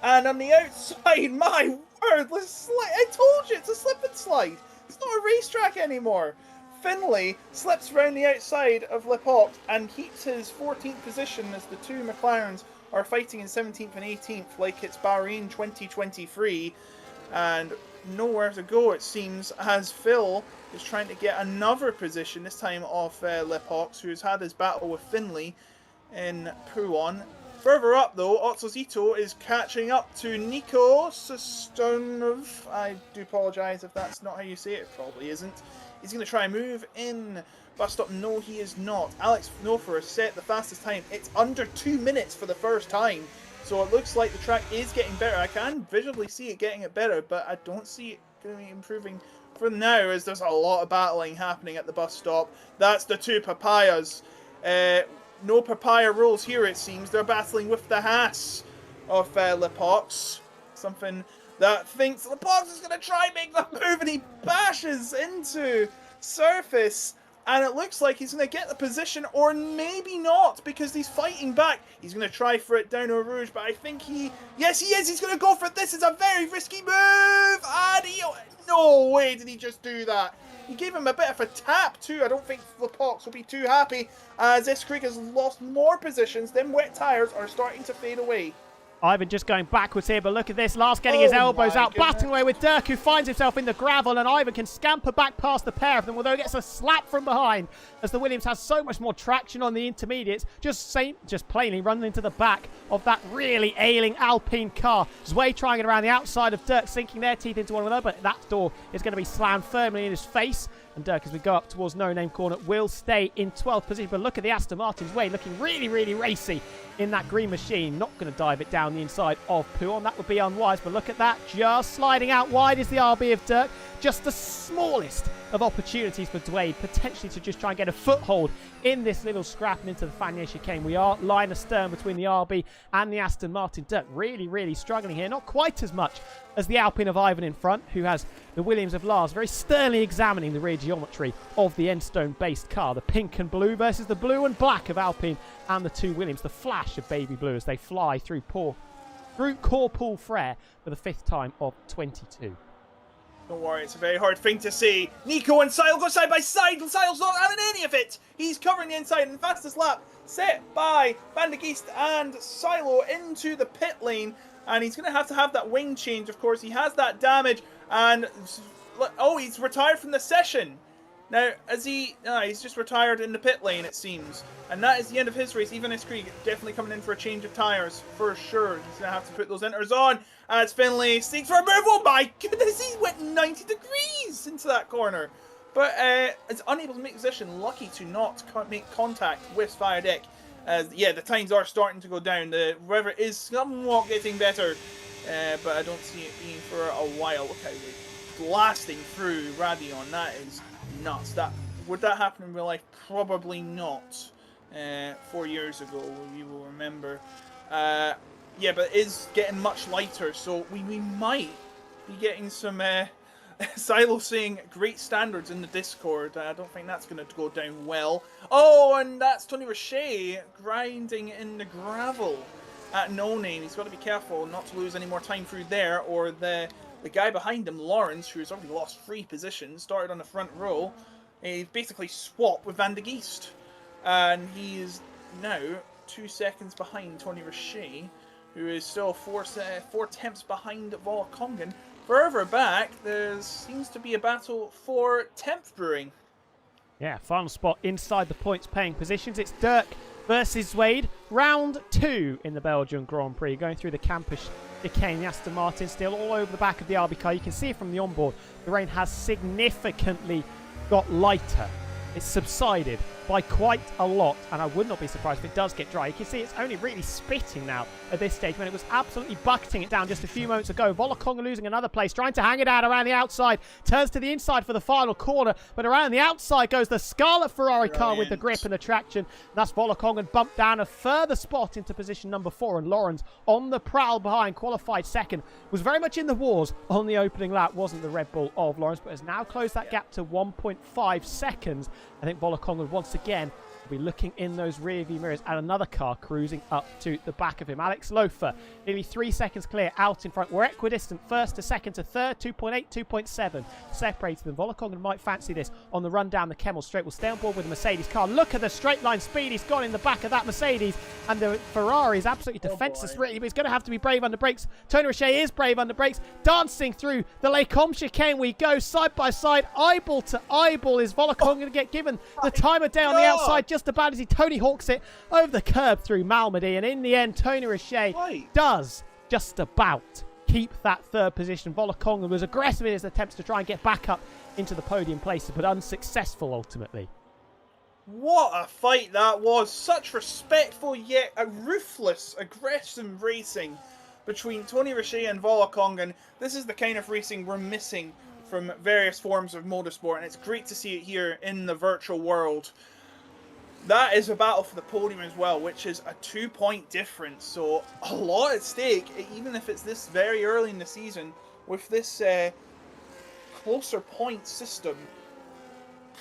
And on the outside, my word, I told you, it's a slip and slide. It's not a racetrack anymore. Finlay slips around the outside of Lepox and keeps his 14th position as the two McLarens are fighting in 17th and 18th like it's Bahrain 2023. And nowhere to go, it seems, as Phil is trying to get another position, this time off Lepox, who's had his battle with Finlay in Pouon. Further up, though, Otsozito is catching up to Nico Sestonov. I do apologise if that's not how you say it. It probably isn't. He's going to try and move in. Bus stop, no, he is not. Alex Nofer has set the fastest time. It's under 2 minutes for the first time. So it looks like the track is getting better. I can visually see it getting it better, but I don't see it going to be improving for now, as there's a lot of battling happening at the bus stop. That's the two papayas. No papaya rules here, it seems. They're battling with the Haas of Lepox. Something that thinks Lepox is going to try and make the move, and he bashes into Surface. And it looks like he's going to get the position, or maybe not, because he's fighting back. He's going to try for it down Eau Rouge, but I think yes, he is. He's going to go for it. This is a very risky move. And no way did he just do that. He gave him a bit of a tap too. I don't think Lepox will be too happy, as this Krieg has lost more positions. Them wet tyres are starting to fade away. Ivan just going backwards here, but look at this. Lars getting his elbows out, battling away with Dirk, who finds himself in the gravel, and Ivan can scamper back past the pair of them, although he gets a slap from behind, as the Williams has so much more traction on the intermediates, just plainly running into the back of that really ailing Alpine car. Zwei trying it around the outside of Dirk, sinking their teeth into one another, but that door is going to be slammed firmly in his face. And Dirk, as we go up towards No Name Corner, will stay in 12th position. But look at the Aston Martin's way, looking really, really racy in that green machine. Not going to dive it down the inside of Pouon. That would be unwise. But look at that. Just sliding out wide is the RB of Dirk. Just the smallest of opportunities for Dwayne, potentially to just try and get a foothold in this little scrap and into the Fanier chicane. We are line astern between the RB and the Aston Martin. Dirk really, really struggling here. Not quite as much as the Alpine of Ivan in front, who has the Williams of Lars very sternly examining the rear geometry of the Endstone-based car. The pink and blue versus the blue and black of Alpine and the two Williams. The flash of baby blue as they fly through Corporal Frere for the 5th time of 22. Don't worry, it's a very hard thing to see. Nico and Sile go side by side, and Sile's not having any of it. He's covering the inside, and fastest lap set by Van de Geest and Silo into the pit lane. And he's going to have that wing change, of course. He has that damage, and he's retired from the session. Now, he's just retired in the pit lane, it seems. And that is the end of his race. Even as Krieg definitely coming in for a change of tyres, for sure. He's going to have to put those inters on as Finlay seeks for a move. Oh my goodness, he went 90 degrees into that corner. But is unable to make position, lucky to not make contact with Fire As the times are starting to go down. The weather is somewhat getting better, but I don't see it being for a while. Look how we're blasting through Radion. That is nuts. Would that happen in real life? Probably not. 4 years ago, you will remember. But it is getting much lighter, so we might be getting some Silo saying great standards in the Discord. I don't think that's going to go down well. Oh, and that's Tony Roche grinding in the gravel at No Name. He's got to be careful not to lose any more time through there, or the guy behind him, Lawrence, who's already lost 3 positions, started on the front row. He basically swapped with Van de Geest. And he is now 2 seconds behind Tony Roche, who is still 4 tenths behind Volakongen. Further back, there seems to be a battle for 10th Brewing. Yeah, final spot inside the points paying positions. It's Dirk versus Wade. Round 2 in the Belgian Grand Prix. Going through the campus chicane, the Aston Martin still all over the back of the RB car. You can see from the onboard, the rain has significantly got lighter. It's subsided by quite a lot, and I would not be surprised if it does get dry. You can see it's only really spitting now at this stage when it was absolutely bucketing it down just a few moments ago. Volakongen losing another place, trying to hang it out around the outside, turns to the inside for the final corner, but around the outside goes the Scarlet Ferrari car with the grip and the traction. That's Volakongen bumped down a further spot into position number 4, and Lawrence on the prowl behind, qualified second, was very much in the wars on the opening lap. Wasn't the Red Bull of Lawrence, but has now closed that gap to 1.5 seconds. I think Volakongen once again will be looking in those rear view mirrors at another car cruising up to the back of him. Alex Lofer nearly 3 seconds clear out in front. We're equidistant first to second to third, 2.8, 2.7 separated them. Volakongen might fancy this on the run down the Kemmel Straight. Will stay on board with the Mercedes car. Look at the straight line speed he's got in the back of that Mercedes, and the Ferrari is absolutely defenseless really, but he's going to have to be brave under brakes. Tony Roche is brave under brakes, dancing through the Les Combes chicane we go, side by side, eyeball to eyeball. Is Volakongen going to get given the time of day on the outside just about as he Tony Hawks it over the curb through Malmedy, and in the end Tony Roche does just about keep that 3rd position. Volakongen was aggressive in his attempts to try and get back up into the podium places, but unsuccessful ultimately. What a fight that was. Such respectful yet a ruthless, aggressive racing between Tony Roche and Volakongen. This is the kind of racing we're missing from various forms of motorsport, and it's great to see it here in the virtual world. That is a battle for the podium as well, which is a 2-point difference, so a lot at stake, even if it's this very early in the season. With this closer point system,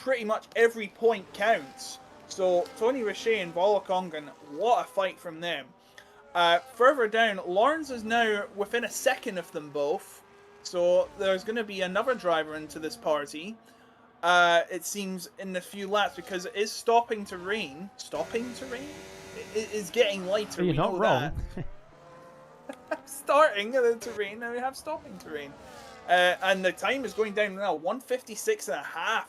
pretty much every point counts. So Tony Roche and Volakongen, what a fight from them. Further down, Lawrence is now within a second of them both, so there's going to be another driver into this party. It seems in a few laps, because it is stopping to rain. Stopping to rain? It is getting lighter. You're not wrong. Starting to rain, now we have stopping to rain. And the time is going down now, 1:56.5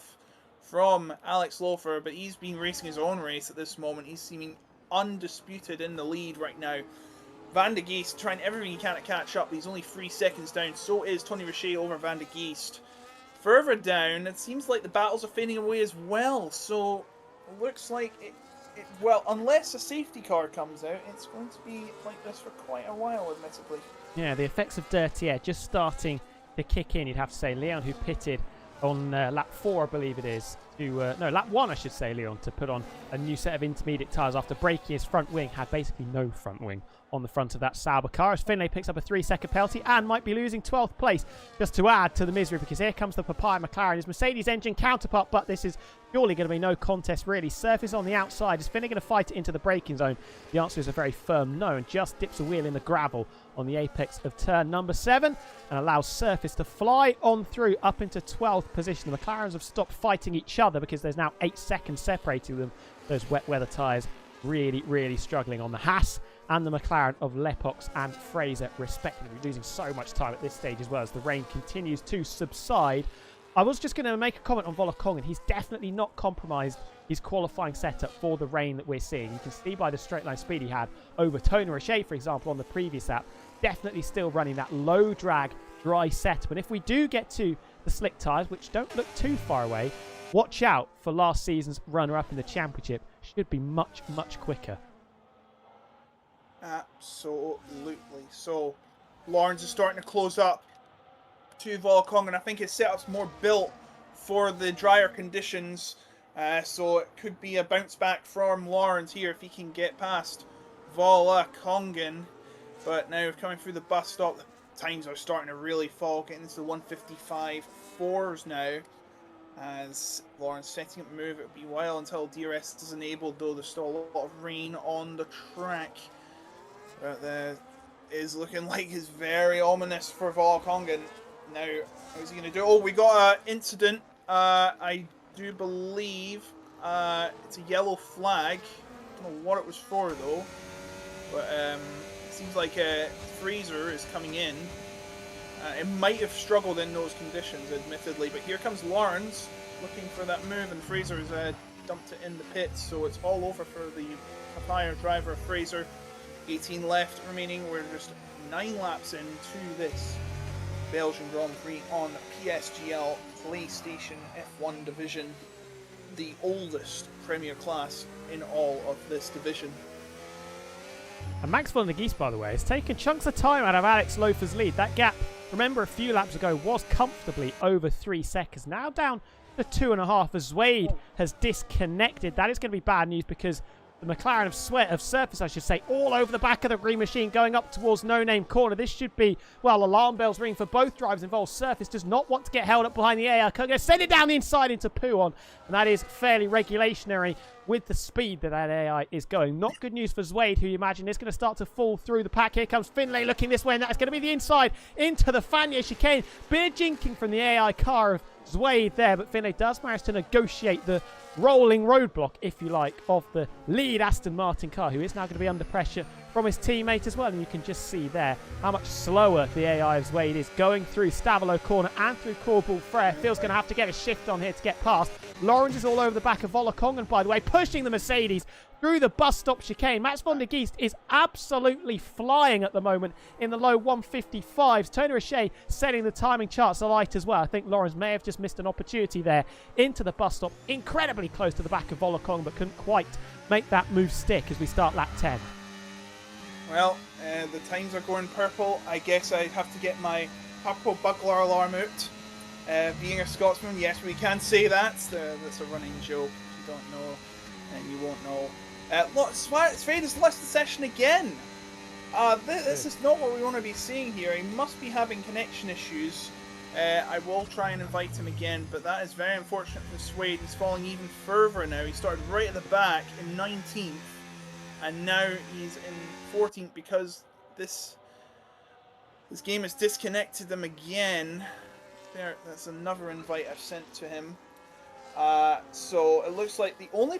from Alex Lofer, but he's been racing his own race at this moment. He's seeming undisputed in the lead right now. Van de Geest trying everything he can to catch up. He's only 3 seconds down. So is Tony Roche over Van de Geest. Further down, it seems like the battles are fading away as well. So it looks like well, unless a safety car comes out, it's going to be like this for quite a while, admittedly. Yeah, the effects of dirty air just starting to kick in, you'd have to say. Leon, who pitted on lap 4, I believe it is, to no, lap 1, I should say, Leon, to put on a new set of intermediate tyres after breaking his front wing, had basically no front wing on the front of that Sauber car, as Finlay picks up a 3-second penalty and might be losing 12th place, just to add to the misery, because here comes the Papaya McLaren, his Mercedes engine counterpart, but this is surely going to be no contest really. Surface on the outside, is Finlay going to fight it into the braking zone? The answer is a very firm no, and just dips a wheel in the gravel on the apex of turn number 7 and allows Surface to fly on through up into 12th position. The McLarens have stopped fighting each other because there's now 8 seconds separating them. Those wet weather tyres really struggling on the Haas and the McLaren of Lepox and Fraser respectively, losing so much time at this stage as well as the rain continues to subside. I was just going to make a comment on Volakongen. He's definitely not compromised his qualifying setup for the rain that we're seeing. You can see by the straight line speed he had over Tony Roche, for example, on the previous lap. Definitely still running that low drag, dry setup. And if we do get to the slick tyres, which don't look too far away, watch out for last season's runner-up in the championship. Should be much quicker. Absolutely. So Lawrence is starting to close up to Volakongen. I think his setup's more built for the drier conditions, so it could be a bounce back from Lawrence here if he can get past Volakongen. But now coming through the bus stop, the times are starting to really fall, getting into the 1:55 fours now. As Lawrence setting up a move, it'll be a while until DRS is enabled, though there's still a lot of rain on the track. But is looking like it's very ominous for Volakongan. Now, how's he going to do? Oh, we got an incident. I do believe it's a yellow flag. I don't know what it was for though. But it seems like Fraser is coming in. It might have struggled in those conditions, admittedly, but here comes Lawrence looking for that move, and Fraser has dumped it in the pits, so it's all over for the Papaya driver, Fraser. 18 left remaining. We're just 9 laps into this Belgian Grand Prix on PSGL PlayStation F1 division, the oldest Premier class in all of this division. And Max von der Geest, by the way, has taken chunks of time out of Alex Lofer's lead. That gap, remember a few laps ago, was comfortably over 3 seconds. Now down to 2.5 as Wade has disconnected. That is going to be bad news because the McLaren of Surface, I should say, all over the back of the green machine going up towards No Name Corner. This should be, well, alarm bells ring for both drivers involved. Surface does not want to get held up behind the AI. Going to send it down the inside into Pouon, and that is fairly regulationary with the speed that AI is going. Not good news for Zwade, who you imagine is going to start to fall through the pack. Here comes Finlay looking this way, and that is going to be the inside into the Fania chicane. Bit of jinking from the AI car of Zwade there, but Finlay does manage to negotiate the rolling roadblock, if you like, of the lead Aston Martin car, who is now going to be under pressure from his teammate as well. And you can just see there how much slower the AI of Zwade is going through Stavelo Corner and through Corporal Frere. Phil's going to have to get a shift on here to get past. Lawrence is all over the back of Volakongan, by the way, pushing the Mercedes through the bus stop chicane. Max von der Geest is absolutely flying at the moment in the low 155s. Tony Richet setting the timing charts alight as well. I think Lawrence may have just missed an opportunity there into the bus stop. Incredibly close to the back of Volakongan, but couldn't quite make that move stick as we start lap 10. Well, the times are going purple. I guess I have to get my purple buckler alarm out. Being a Scotsman, yes, we can say that. That's a running joke. If you don't know, and you won't know. Svade has lost the session again. This is not what we want to be seeing here. He must be having connection issues. I will try and invite him again, but that is very unfortunate for Swade. He's falling even further now. He started right at the back in 19th, and now he's in 14th because this game has disconnected them again. There, that's another invite I've sent to him. So it looks like the only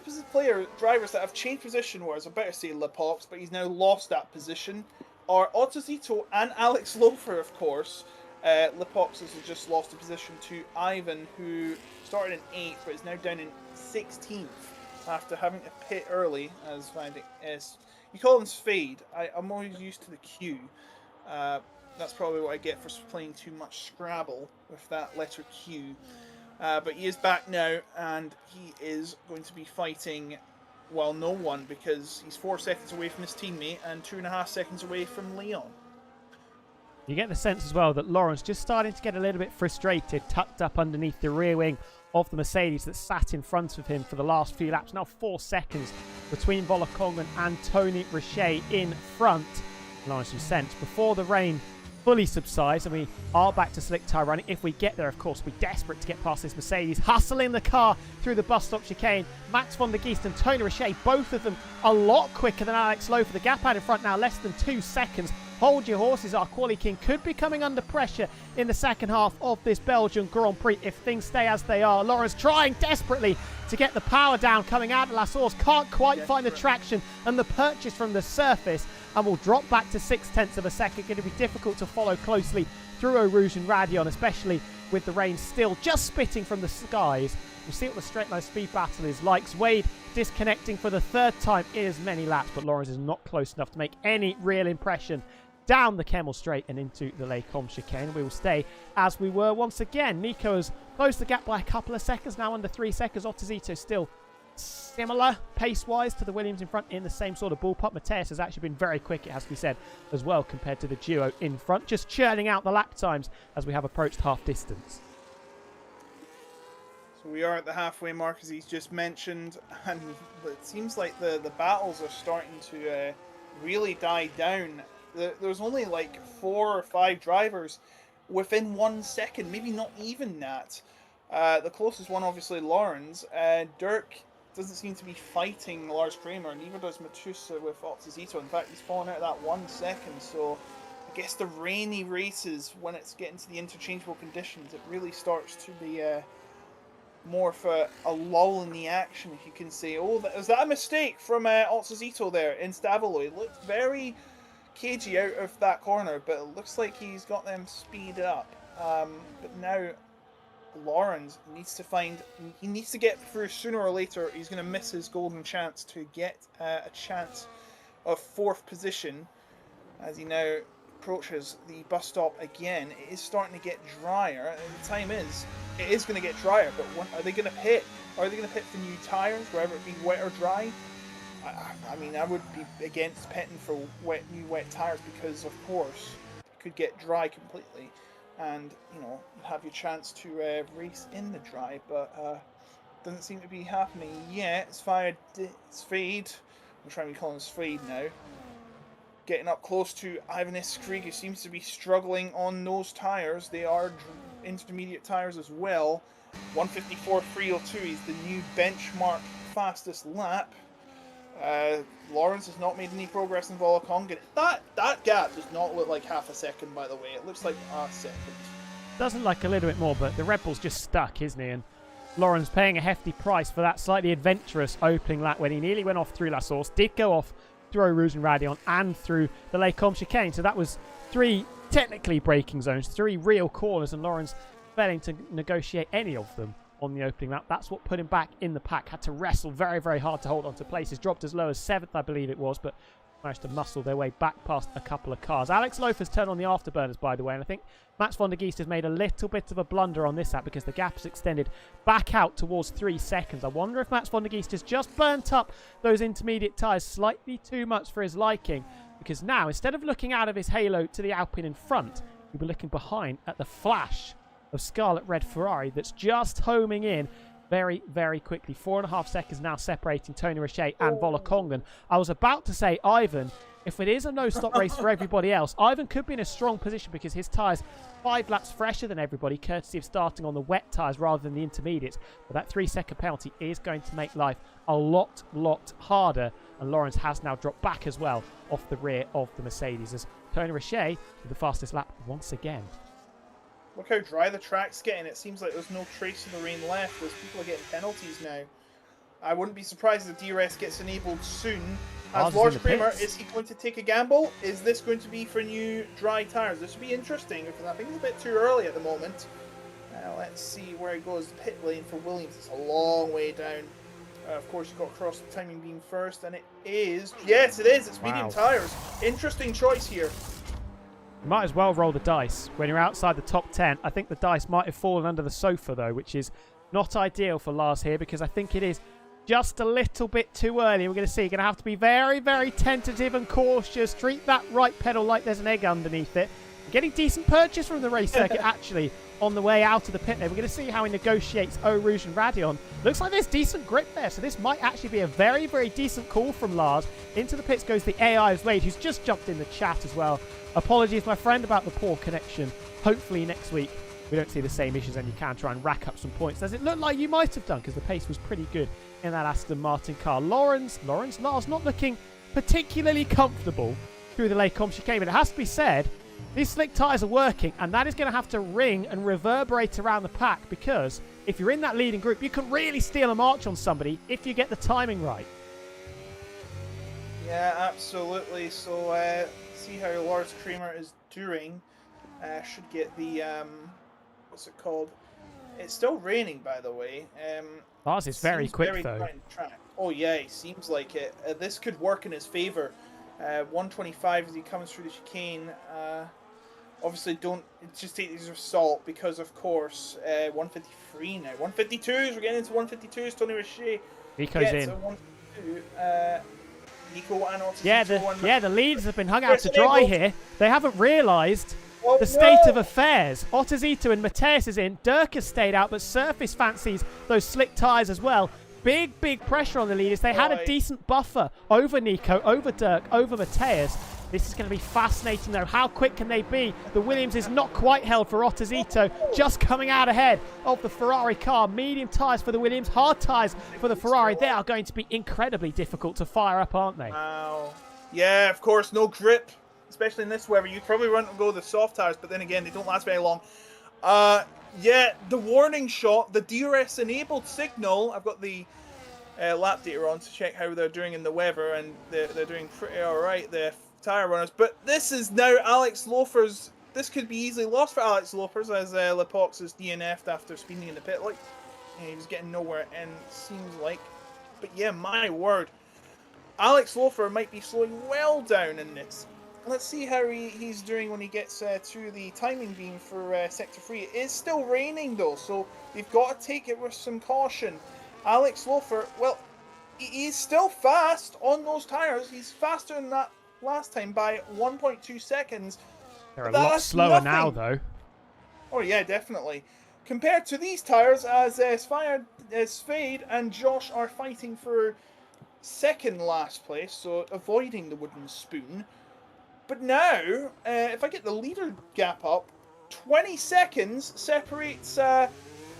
drivers that have changed position, whereas I better say Lepox, but he's now lost that position, are Ottozito and Alex Lofer, of course. Lepox has just lost a position to Ivan, who started in 8th, but is now down in 16th after having to pit early, as finding S. You call him Svade. I'm always used to the Q. That's probably what I get for playing too much Scrabble with that letter Q. But he is back now, and he is going to be fighting, well, no one, because he's 4 seconds away from his teammate and 2.5 seconds away from Leon. You get the sense as well that Lawrence just starting to get a little bit frustrated, tucked up underneath the rear wing of the Mercedes that sat in front of him for the last few laps. Now 4 seconds between Volakongan and Tony Richet in front. Lawrence, you sense before the rain fully subsides and we are back to slick tyre running. If we get there, of course, we're desperate to get past this Mercedes, hustling the car through the bus stop chicane. Max von der Geest and Tony Richet, both of them a lot quicker than Alex Lofer. The gap out in front now less than 2 seconds. Hold your horses. Our Quali King could be coming under pressure in the second half of this Belgian Grand Prix if things stay as they are. Lawrence trying desperately to get the power down coming out of La Source. Can't quite find the traction and the purchase from the surface, and will drop back to 0.6 of a second. Going to be difficult to follow closely through Eau Rouge and Radion, especially with the rain still just spitting from the skies. We'll see what the straight line speed battle is like. Wade disconnecting for the 3rd time in as many laps, but Lawrence is not close enough to make any real impression down the Kemmel Straight and into the Les Combes chicane. We will stay as we were once again. Nico has closed the gap by a couple of seconds, now under 3 seconds. Ottozito still similar pace-wise to the Williams in front, in the same sort of ballpark. Mateus has actually been very quick, it has to be said, as well, compared to the duo in front, just churning out the lap times as we have approached half distance. So we are at the halfway mark, as he's just mentioned, and it seems like the battles are starting to really die down. There's only like 4 or 5 drivers within 1 second, maybe not even that. The closest one, obviously, Lawrence. Dirk doesn't seem to be fighting Lars Kramer, neither does Matusa with Otzizito. In fact, he's fallen out of that 1 second, so I guess the rainy races, when it's getting to the interchangeable conditions, it really starts to be more of a lull in the action, if you can say. Oh, was that a mistake from Otzizito there in Stavolo? It looked very cagey out of that corner, but it looks like he's got them speed up. But now Lawrence needs to get through sooner or later. He's going to miss his golden chance to get a chance of 4th position as he now approaches the bus stop again. It is starting to get drier. The time is, it is going to get drier, but when are they going to pit? Are they going to pit for new tyres, whether it be wet or dry? I mean, I would be against pitting for new wet tyres because, of course, it could get dry completely, and you have your chance to race in the dry. But doesn't seem to be happening yet. It's Svade. I'm trying to call him Svade now. Getting up close to Ivanis Krieg, who seems to be struggling on those tyres. They are intermediate tyres as well. 154.302 is the new benchmark fastest lap. Lawrence has not made any progress in Volakonga. That gap does not look like half a second, by the way. It looks like a second. Doesn't like a little bit more, but the Red Bull's just stuck, isn't he? And Lawrence paying a hefty price for that slightly adventurous opening lap when he nearly went off through La Source, did go off through Rouge and Radion and through the Les Combes chicane. So that was 3 technically braking zones, 3 real corners, and Lawrence failing to negotiate any of them on the opening lap. That's what put him back in the pack. Had to wrestle very, very hard to hold on to places. Dropped as low as 7th, I believe it was, but managed to muscle their way back past a couple of cars. Alex Lofer's turned on the afterburners, by the way, and I think Mats van der Geest has made a little bit of a blunder on this lap because the gap has extended back out towards 3 seconds. I wonder if Mats van der Geest has just burnt up those intermediate tyres slightly too much for his liking, because now, instead of looking out of his halo to the Alpine in front, he'll be looking behind at the flash of Scarlet Red Ferrari that's just homing in very, very quickly. 4.5 seconds now separating Tony Richet and Volakongan. I was about to say, Ivan, if it is a no-stop race for everybody else, Ivan could be in a strong position because his tyres 5 laps fresher than everybody, courtesy of starting on the wet tyres rather than the intermediates. But that 3-second penalty is going to make life a lot harder. And Lawrence has now dropped back as well off the rear of the Mercedes as Tony Richet with the fastest lap once again. Look how dry the track's getting. It seems like there's no trace of the rain left. Those people are getting penalties now. I wouldn't be surprised if DRS gets enabled soon. As Lars Kramer, is he going to take a gamble? Is this going to be for new dry tyres? This would be interesting because I think it's a bit too early at the moment. Let's see where he goes. The pit lane for Williams. It's a long way down. Of course, you've got across the timing beam first, and it is. Yes, it is. It's medium tyres. Interesting choice here. You might as well roll the dice when you're outside the top 10. I think the dice might have fallen under the sofa, though, which is not ideal for Lars here because I think it is just a little bit too early. We're going to see. You're going to have to be very, very tentative and cautious. Treat that right pedal like there's an egg underneath it. Getting decent purchase from the race circuit, actually, on the way out of the pit lane. We're going to see how he negotiates Eau Rouge and Radion. Looks like there's decent grip there, so this might actually be a very, very decent call from Lars. Into the pits goes the AI of Wade, who's just jumped in the chat as well. Apologies, my friend, about the poor connection. Hopefully next week we don't see the same issues and you can try and rack up some points, as it looked like you might have done because the pace was pretty good in that Aston Martin car. Lars not looking particularly comfortable through the Les Combes chicane, but it has to be said, these slick tyres are working, and that is going to have to ring and reverberate around the pack because if you're in that leading group, you can really steal a march on somebody if you get the timing right. Yeah, absolutely. So, see how Lars Kramer is doing. Should get the, what's it called? It's still raining, by the way. Lars is very quick, though. Oh, yeah, he seems like it. This could work in his favour. 125 as he comes through the chicane. Obviously, don't just take these with salt because, of course, 153 now. 152s, we're getting into 152s. Tony Richet Nico's in. 152. Nico and the leads have been hung out to dry here. They haven't realised the state of affairs. Ottizito and Mateus is in. Dirk has stayed out, but Surface fancies those slick tyres as well. Big pressure on the leaders. They had a decent buffer over Nico, over Dirk, over Mateus. This is going to be fascinating, though. How quick can they be? The Williams is not quite held for Ottosito, just coming out ahead of the Ferrari car. Medium tyres for the Williams, hard tyres for the Ferrari. They are going to be incredibly difficult to fire up, aren't they? Wow. Yeah, of course, no grip, especially in this weather. You probably want to go the soft tyres, but then again, they don't last very long. Yeah, the warning shot, the DRS enabled signal. I've got the lap data on to check how they're doing in the weather, and they're doing pretty alright, the tyre runners. But this is now Alex Loeffler's. This could be easily lost for Alex Loeffler's, as Lepox is DNF'd after speeding in the pit light. And he was getting nowhere, and seems like. But yeah, my word. Alex Loeffler might be slowing well down in this. Let's see how he's doing when he gets to the timing beam for Sector 3. It is still raining though, so they've got to take it with some caution. Alex Loeffler, well, he's still fast on those tyres. He's faster than that last time by 1.2 seconds. They're a lot slower now though. Oh yeah, definitely. Compared to these tyres, as Svade and Josh are fighting for second last place, so avoiding the wooden spoon. But now, if I get the leader gap up, 20 seconds separates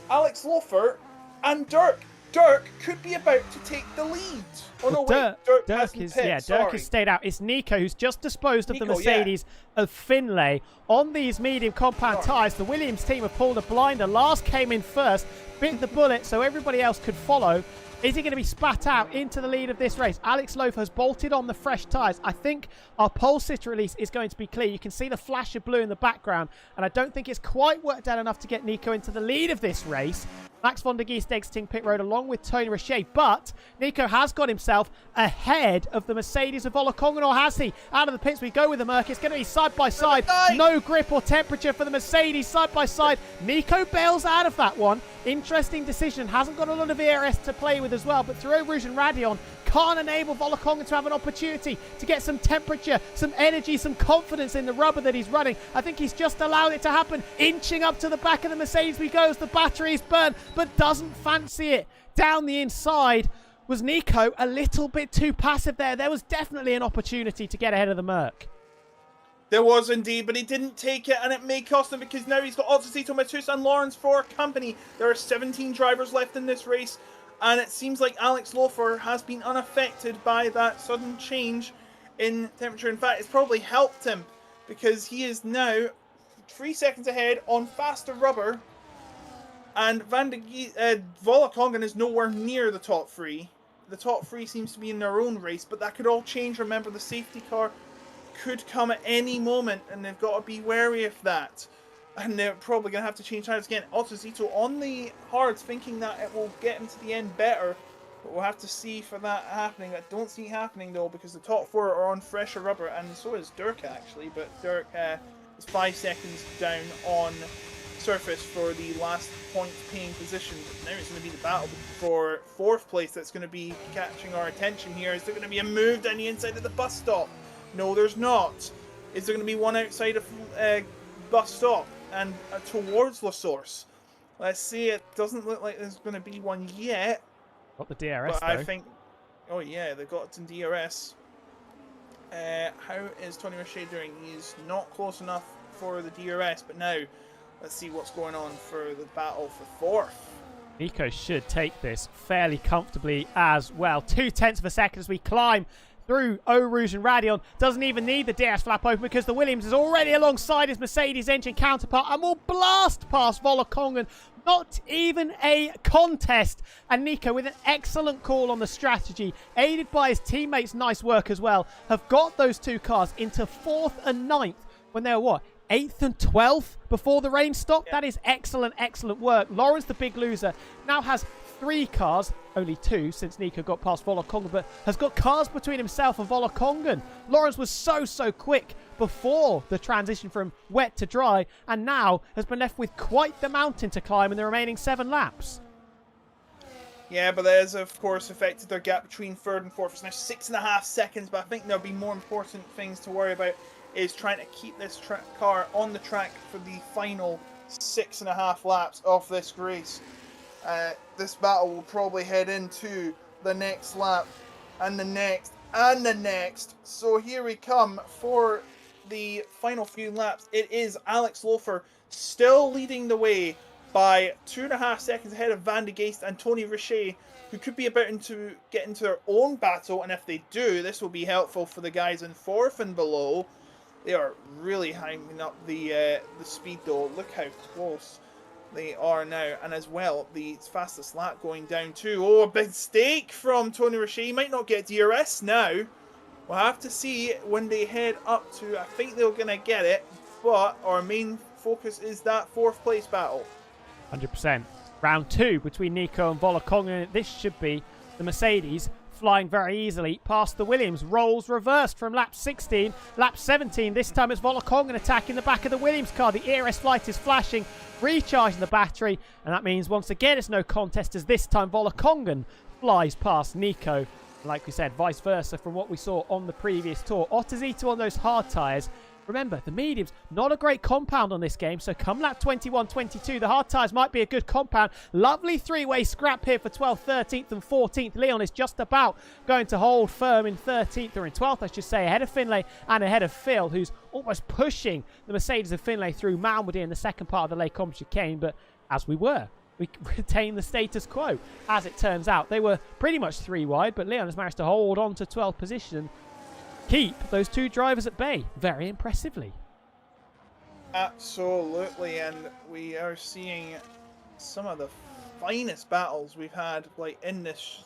Alex Loeffler and Dirk. Dirk could be about to take the lead. Oh no, wait, Dirk has stayed out. It's Nico who's just disposed of the Mercedes of Finlay on these medium compound tyres. The Williams team have pulled a blinder. Lars came in first, bit the bullet so everybody else could follow. Is he going to be spat out into the lead of this race? Alex Loeffler has bolted on the fresh tyres. I think our pole sitter release is going to be clear. You can see the flash of blue in the background, and I don't think it's quite worked out enough to get Nico into the lead of this race. Max von der Geest exiting pit road along with Tony Roche, but Nico has got himself ahead of the Mercedes of Volokongan, or has he? Out of the pits we go with the Merc. It's going to be side by side. No grip or temperature for the Mercedes side by side. Nico bails out of that one. Interesting decision. Hasn't got a lot of ERS to play with as well, but through Eau Rouge and Radion can't enable Volokongan to have an opportunity to get some temperature, some energy, some confidence in the rubber that he's running. I think he's just allowed it to happen. Inching up to the back of the Mercedes we go as the batteries burn, but doesn't fancy it. Down the inside was Nico, a little bit too passive there. There was definitely an opportunity to get ahead of the Merc. There was indeed, but he didn't take it, and it may cost him because now he's got Ottosito, Matus, and Lawrence for company. There are 17 drivers left in this race, and it seems like Alex Loeffler has been unaffected by that sudden change in temperature. In fact, it's probably helped him because he is now 3 seconds ahead on faster rubber, and Volokongan is nowhere near the top three. The top three seems to be in their own race, but that could all change. Remember, the safety car could come at any moment, and they've got to be wary of that. And they're probably going to have to change tires again. Ottosito on the hards, thinking that it will get him to the end better. But we'll have to see for that happening. I don't see it happening, though, because the top four are on fresher rubber, and so is Dirk, actually. But Dirk is 5 seconds down on surface for the last point-paying position. But now it's going to be the battle for fourth place that's going to be catching our attention here. Is there going to be a move down the inside of the bus stop? No, there's not. Is there going to be one outside of bus stop and towards La Source? Let's see. It doesn't look like there's going to be one yet. Got the DRS, but I think... Oh, yeah, they've got some DRS. How is Tony Roche doing? He's not close enough for the DRS, but now let's see what's going on for the battle for fourth. Nico should take this fairly comfortably as well. 0.2 of a second as we climb through Eau Rouge and Radion. Doesn't even need the DRS flap open because the Williams is already alongside his Mercedes engine counterpart and will blast past Volokongan. Not even a contest. And Nico, with an excellent call on the strategy, aided by his teammates' nice work as well, have got those two cars into 4th and 9th when they were, what, 8th and 12th before the rain stopped? Yeah. That is excellent, excellent work. Lawrence, the big loser, now has 3 cars, only 2 since Nico got past Volokongan, but has got cars between himself and Volokongan. Lawrence was so quick before the transition from wet to dry, and now has been left with quite the mountain to climb in the remaining 7 laps. Yeah, but that has, of course, affected their gap between 3rd and 4th. It's now 6.5 seconds, but I think there'll be more important things to worry about is trying to keep this car on the track for the final 6.5 laps of this race. This battle will probably head into the next lap and the next and the next. So here we come for the final few laps. It is Alex Lofer still leading the way by 2.5 seconds ahead of Van de Geest and Tony Richet, who could be about to get into their own battle. And if they do, this will be helpful for the guys in fourth and below. They are really hanging up the speed though. Look how close they are now. And as well, the fastest lap going down too. Oh, a big mistake from Tony Richet. He might not get DRS now. We'll have to see when they head up to, I think they're going to get it. But our main focus is that fourth place battle. 100%. Round 2 between Nico and Volokongen. This should be the Mercedes flying very easily past the Williams. Roles reversed from lap 16. Lap 17, this time it's Volokongen attacking the back of the Williams car. The ERS light is flashing, recharging the battery. And that means once again it's no contest, as this time Volokongen flies past Nico. Like we said, vice versa from what we saw on the previous tour. Ottazito on those hard tyres. Remember, the mediums, not a great compound on this game, so come lap 21-22, the hard tyres might be a good compound. Lovely three-way scrap here for 12th, 13th and 14th. Leon is just about going to hold firm in 13th, or in 12th, I should say, ahead of Finlay and ahead of Phil, who's almost pushing the Mercedes of Finlay through Malmedy in the second part of the Les Combe chicane, but as we retain the status quo. As it turns out, they were pretty much 3 wide, but Leon has managed to hold on to 12th position, keep those 2 drivers at bay very impressively. Absolutely, and we are seeing some of the finest battles we've had, like in this,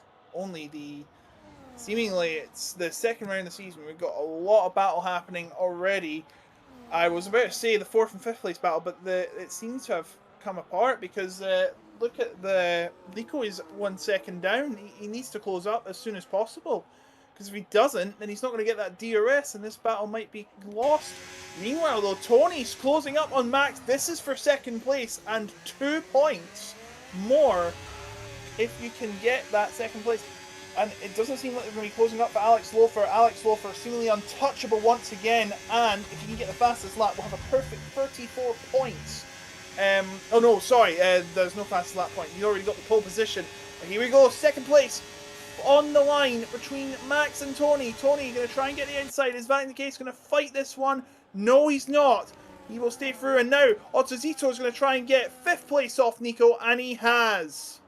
seemingly it's the second round of the season. We've got a lot of battle happening already. I was about to say the 4th and 5th place battle, but it seems to have come apart, because look at Nico is 1 second down. He needs to close up as soon as possible, because if he doesn't, then he's not going to get that DRS, and this battle might be lost. Meanwhile, though, Tony's closing up on Max. This is for second place, and 2 points more if you can get that second place. And it doesn't seem like they're going to be closing up for Alex Lofer. Alex Lofer seemingly untouchable once again, and if he can get the fastest lap, we'll have a perfect 34 points. Oh no, sorry, there's no fastest lap point. He's already got the pole position. But here we go, second place on the line between Max and Tony. Tony going to try and get the inside. Is Van de Geest going to fight this one? No, he's not. He will stay through. And now Ottazito is going to try and get 5th place off Nico, and he has.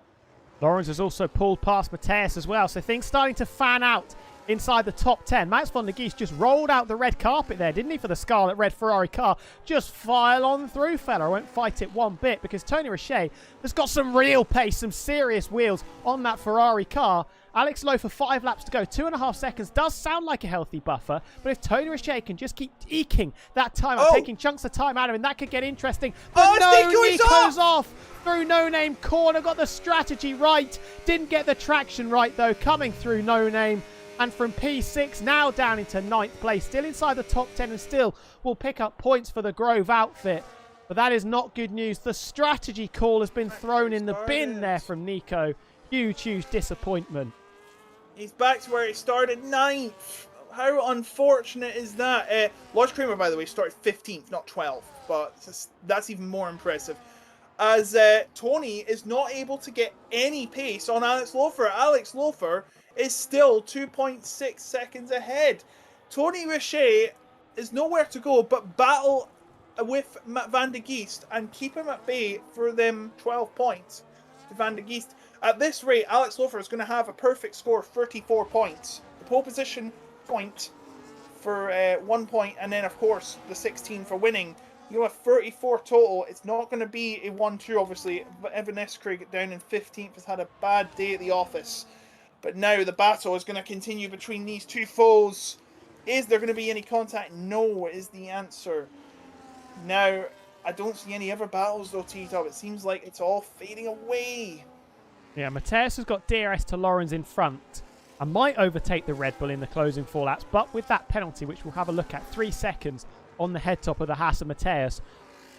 Lawrence has also pulled past Mateus as well, so things starting to fan out inside the top 10. Max van der Geest just rolled out the red carpet there, didn't he, for the scarlet red Ferrari car? Just file on through, fella. I won't fight it one bit, because Tony Richet has got some real pace, some serious wheels on that Ferrari car. Alex Lofer, 5 laps to go, 2.5 seconds. Does sound like a healthy buffer, but if Tony Richet can just keep eking that time, taking chunks of time out of him, that could get interesting. But no, Nico's off through No Name corner. Got the strategy right, didn't get the traction right though. Coming through No Name. And from P6 now down into 9th place, still inside the top 10, and still will pick up points for the Grove outfit. But that is not good news. The strategy call has been thrown in the bin there from Nico. Huge, huge disappointment. He's back to where he started, 9th. How unfortunate is that? Lodge Kramer, by the way, started 15th, not 12th. But that's even more impressive. As Tony is not able to get any pace on Alex Lofer. Alex Lofer is still 2.6 seconds ahead. Tony Richet is nowhere to go but battle with Van de Geest and keep him at bay for them 12 points to Van de Geest. At this rate, Alex Lofer is going to have a perfect score of 34 points. The pole position point for 1 point, and then, of course, the 16 for winning. You have 34 total. It's not going to be a 1-2, obviously. But Evan Eskrig down in 15th has had a bad day at the office. But now the battle is going to continue between these two foes. Is there going to be any contact? No is the answer. Now, I don't see any other battles though, T-Top. It seems like it's all fading away. Yeah, Mateus has got DRS to Lawrence in front. I might overtake the Red Bull in the closing 4 laps, but with that penalty, which we'll have a look at, 3 seconds on the head top of the Haas, and Mateus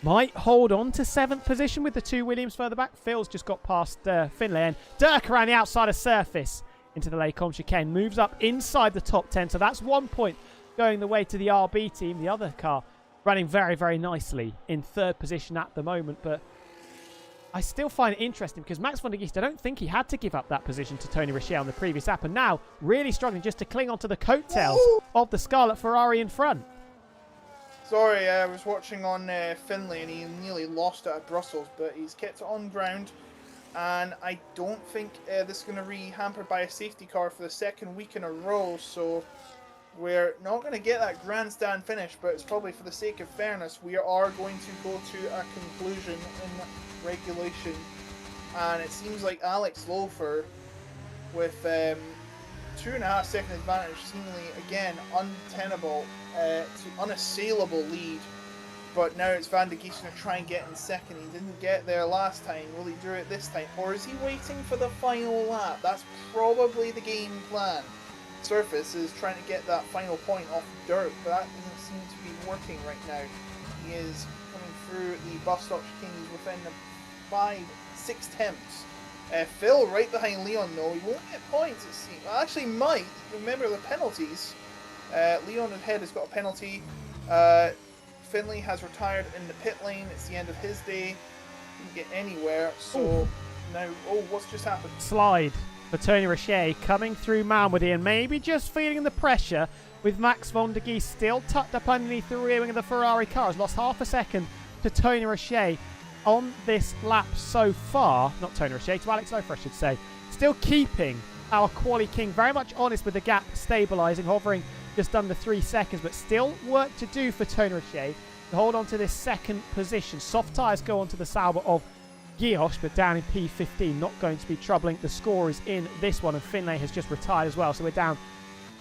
might hold on to 7th position with the 2 Williams further back. Phil's just got past Finlay, and Dirk around the outside of surface into the Les Combe chicane, moves up inside the top 10, so that's 1 point going the way to the RB team. The other car running very, very nicely in 3rd position at the moment, but I still find it interesting because Max von der Geest, I don't think he had to give up that position to Tony Rocher on the previous lap, and now really struggling just to cling onto the coattails of the Scarlet Ferrari in front. Sorry, I was watching on Finlay and he nearly lost it at Brussels, but he's kept it on ground. And I don't think this is going to be hampered by a safety car for the second week in a row, so we're not going to get that grandstand finish, but it's probably for the sake of fairness, we are going to go to a conclusion in regulation. And it seems like Alex Lofer, with 2.5 second advantage, seemingly again untenable, to unassailable lead. But now it's Van de Geest going to try and get in second. He didn't get there last time. Will he do it this time? Or is he waiting for the final lap? That's probably the game plan. Surface is trying to get that final point off dirt, but that doesn't seem to be working right now. He is coming through the bus stop chicane. He's within 5-6 tenths. Phil right behind Leon though. He won't get points it seems. Well, actually might. Remember the penalties. Leon ahead has got a penalty. Finlay has retired in the pit lane. It's the end of his day. Didn't get anywhere. So now, what's just happened? Slide for Tony Rocher coming through Malmedy and maybe just feeling the pressure with Max von der Geest still tucked up underneath the rear wing of the Ferrari car. Has lost half a second to Tony Rocher on this lap so far. Not Tony Rocher, to Alex Lofer, I should say. Still keeping our Quali King very much honest with the gap, stabilising, hovering just under 3 seconds, but still work to do for Tony Rocher to hold on to this second position. Soft tyres go onto the Sauber of Guillaume, but down in P15, not going to be troubling the scorers in this one, and Finlay has just retired as well, so we're down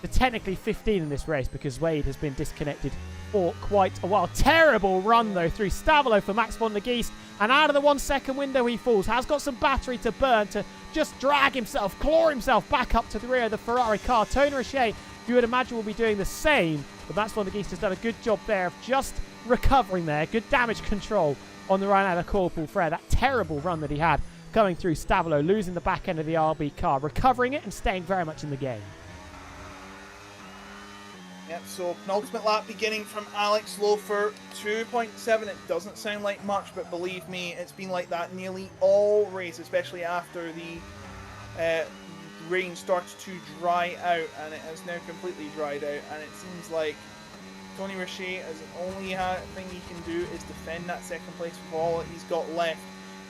to technically 15 in this race because Wade has been disconnected for quite a while. Terrible run though through Stavolo for Max von der Geest, and out of the 1 second window he falls. Has got some battery to burn to just drag himself, claw himself back up to the rear of the Ferrari car. Tony Rocher, you would imagine, will be doing the same, but Max von der Geest has done a good job there of just recovering there. Good damage control on the run out of Corporal Frere. That terrible run that he had coming through Stavolo, losing the back end of the RB car, recovering it and staying very much in the game. Yep, so penultimate lap beginning from Alex Lofer, 2.7. It doesn't sound like much, but believe me, it's been like that nearly all race, especially after the rain starts to dry out, and it has now completely dried out, and it seems like Tony Rocher, as the only thing he can do is defend that second place with all that he's got left.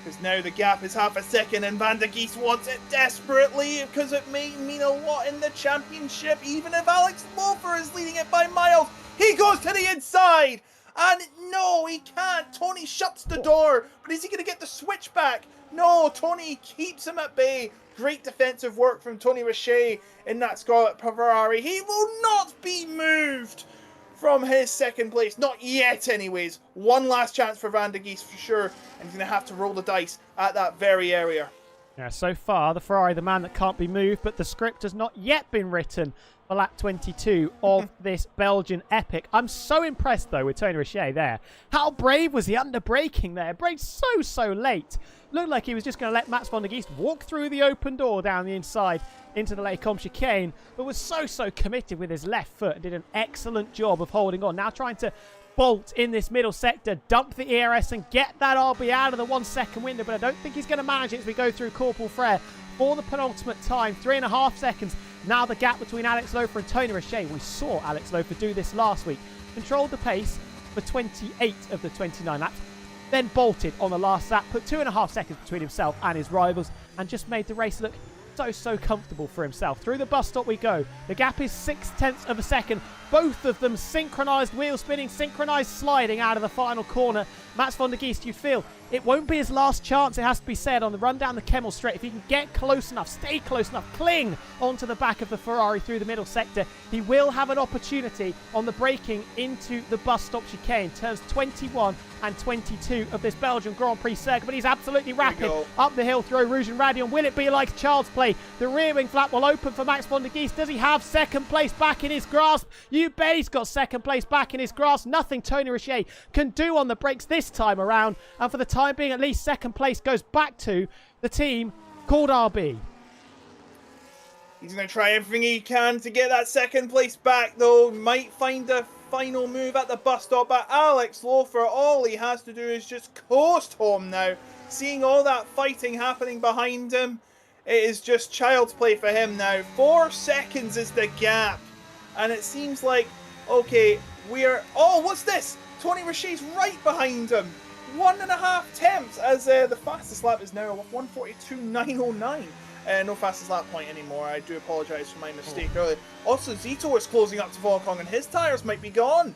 Because now the gap is half a second and Van der Geest wants it desperately because it may mean a lot in the championship. Even if Alex Lofer is leading it by miles, he goes to the inside. And no, he can't. Tony shuts the door. But is he going to get the switch back? No, Tony keeps him at bay. Great defensive work from Tony Rocher in that Scarlet Ferrari. He will not be moved from his second place. Not yet, anyways. One last chance for Van der Geest for sure, and he's going to have to roll the dice at that very area. Yeah, so far, the Ferrari, the man that can't be moved, but the script has not yet been written for lap 22 of this Belgian epic. I'm so impressed, though, with Tony Rocher there. How brave was he under braking there? Braked so late. Looked like he was just going to let Max von der Geest walk through the open door down the inside into the Les Combes chicane, but was so committed with his left foot and did an excellent job of holding on. Now trying to bolt in this middle sector, dump the ERS and get that RB out of the 1 second window, but I don't think he's going to manage it as we go through Corporal Frere for the penultimate time. 3.5 seconds. Now the gap between Alex Lofer and Tony Rocher. We saw Alex Lofer do this last week. Controlled the pace for 28 of the 29 laps. Then bolted on the last lap, put 2.5 seconds between himself and his rivals, and just made the race look so comfortable for himself. Through the bus stop we go. The gap is 0.6 of a second. Both of them synchronised wheel spinning, synchronised sliding out of the final corner. Max von der Geest, you feel it won't be his last chance, it has to be said, on the run down the Kemmel straight. If he can get close enough, stay close enough, cling onto the back of the Ferrari through the middle sector, he will have an opportunity on the braking into the bus stop chicane. Turns 21 and 22 of this Belgian Grand Prix circuit, but he's absolutely rapid up the hill through Rouge and Radion. Will it be like child's play? The rear wing flap will open for Max von der Geest. Does he have second place back in his grasp? You bet he's got second place back in his grasp. Nothing Tony Rocher can do on the brakes this time around, and for the time being at least, second place goes back to the team called RB. He's going to try everything he can to get that second place back, though. Might find a final move at the bus stop, but Alex Lofer, all he has to do is just coast home now seeing all that fighting happening behind him, it is just child's play for him now. 4 seconds is the gap. And it seems like, okay, we're... Oh, what's this? Tony Richet's right behind him. 1.5 attempts as the fastest lap is now 1:42.909. No fastest lap point anymore. I do apologise for my mistake earlier. Also, Zito is closing up to Volkong and his tyres might be gone.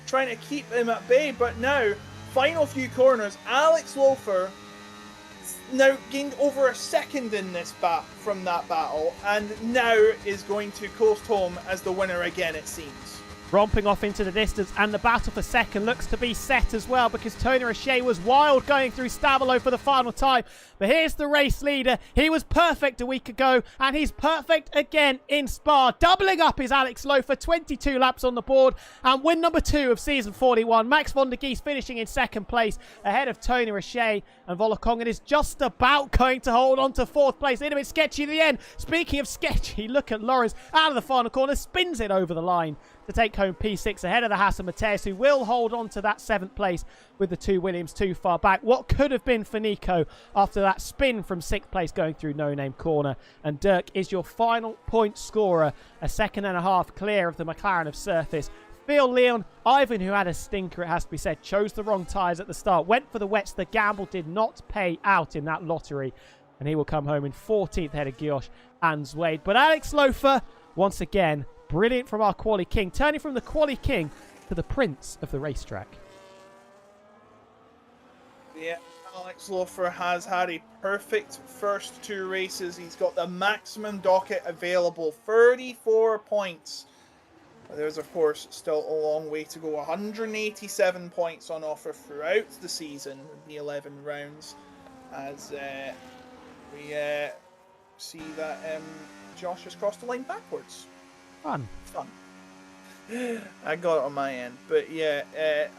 Trying to keep him at bay, but now, final few corners, Alex Lofer now gained over a second in this from that battle, and now is going to coast home as the winner again, it seems. Romping off into the distance, and the battle for second looks to be set as well, because Tony Richet was wild going through Stavelot for the final time. But here's the race leader. He was perfect a week ago, and he's perfect again in Spa. Doubling up is Alex Lofer, 22 laps on the board, and win number 2 of season 41. Max von der Gies finishing in second place ahead of Tony Richet, and Volokongen is just about going to hold on to 4th place. A bit sketchy at the end. Speaking of sketchy, look at Lawrence out of the final corner, spins it over the line to take home P6 ahead of the Hassan Mateus, who will hold on to that 7th place with the 2 Williams too far back. What could have been for Nico after that spin from 6th place going through no-name corner. And Dirk is your final point scorer, a 2.5 clear of the McLaren of surface. Phil Leon, Ivan, who had a stinker, it has to be said, chose the wrong tyres at the start, went for the wets. The gamble did not pay out in that lottery, and he will come home in 14th ahead of Giosh and Zwade. But Alex Lofer, once again, brilliant from our Quali King, turning from the Quali King to the Prince of the racetrack. Yeah, Alex Lofer has had a perfect first 2 races. He's got the maximum docket available, 34 points. There's, of course, still a long way to go. 187 points on offer throughout the season, the 11 rounds, as we see that Josh has crossed the line backwards. Fun. I got it on my end. But yeah,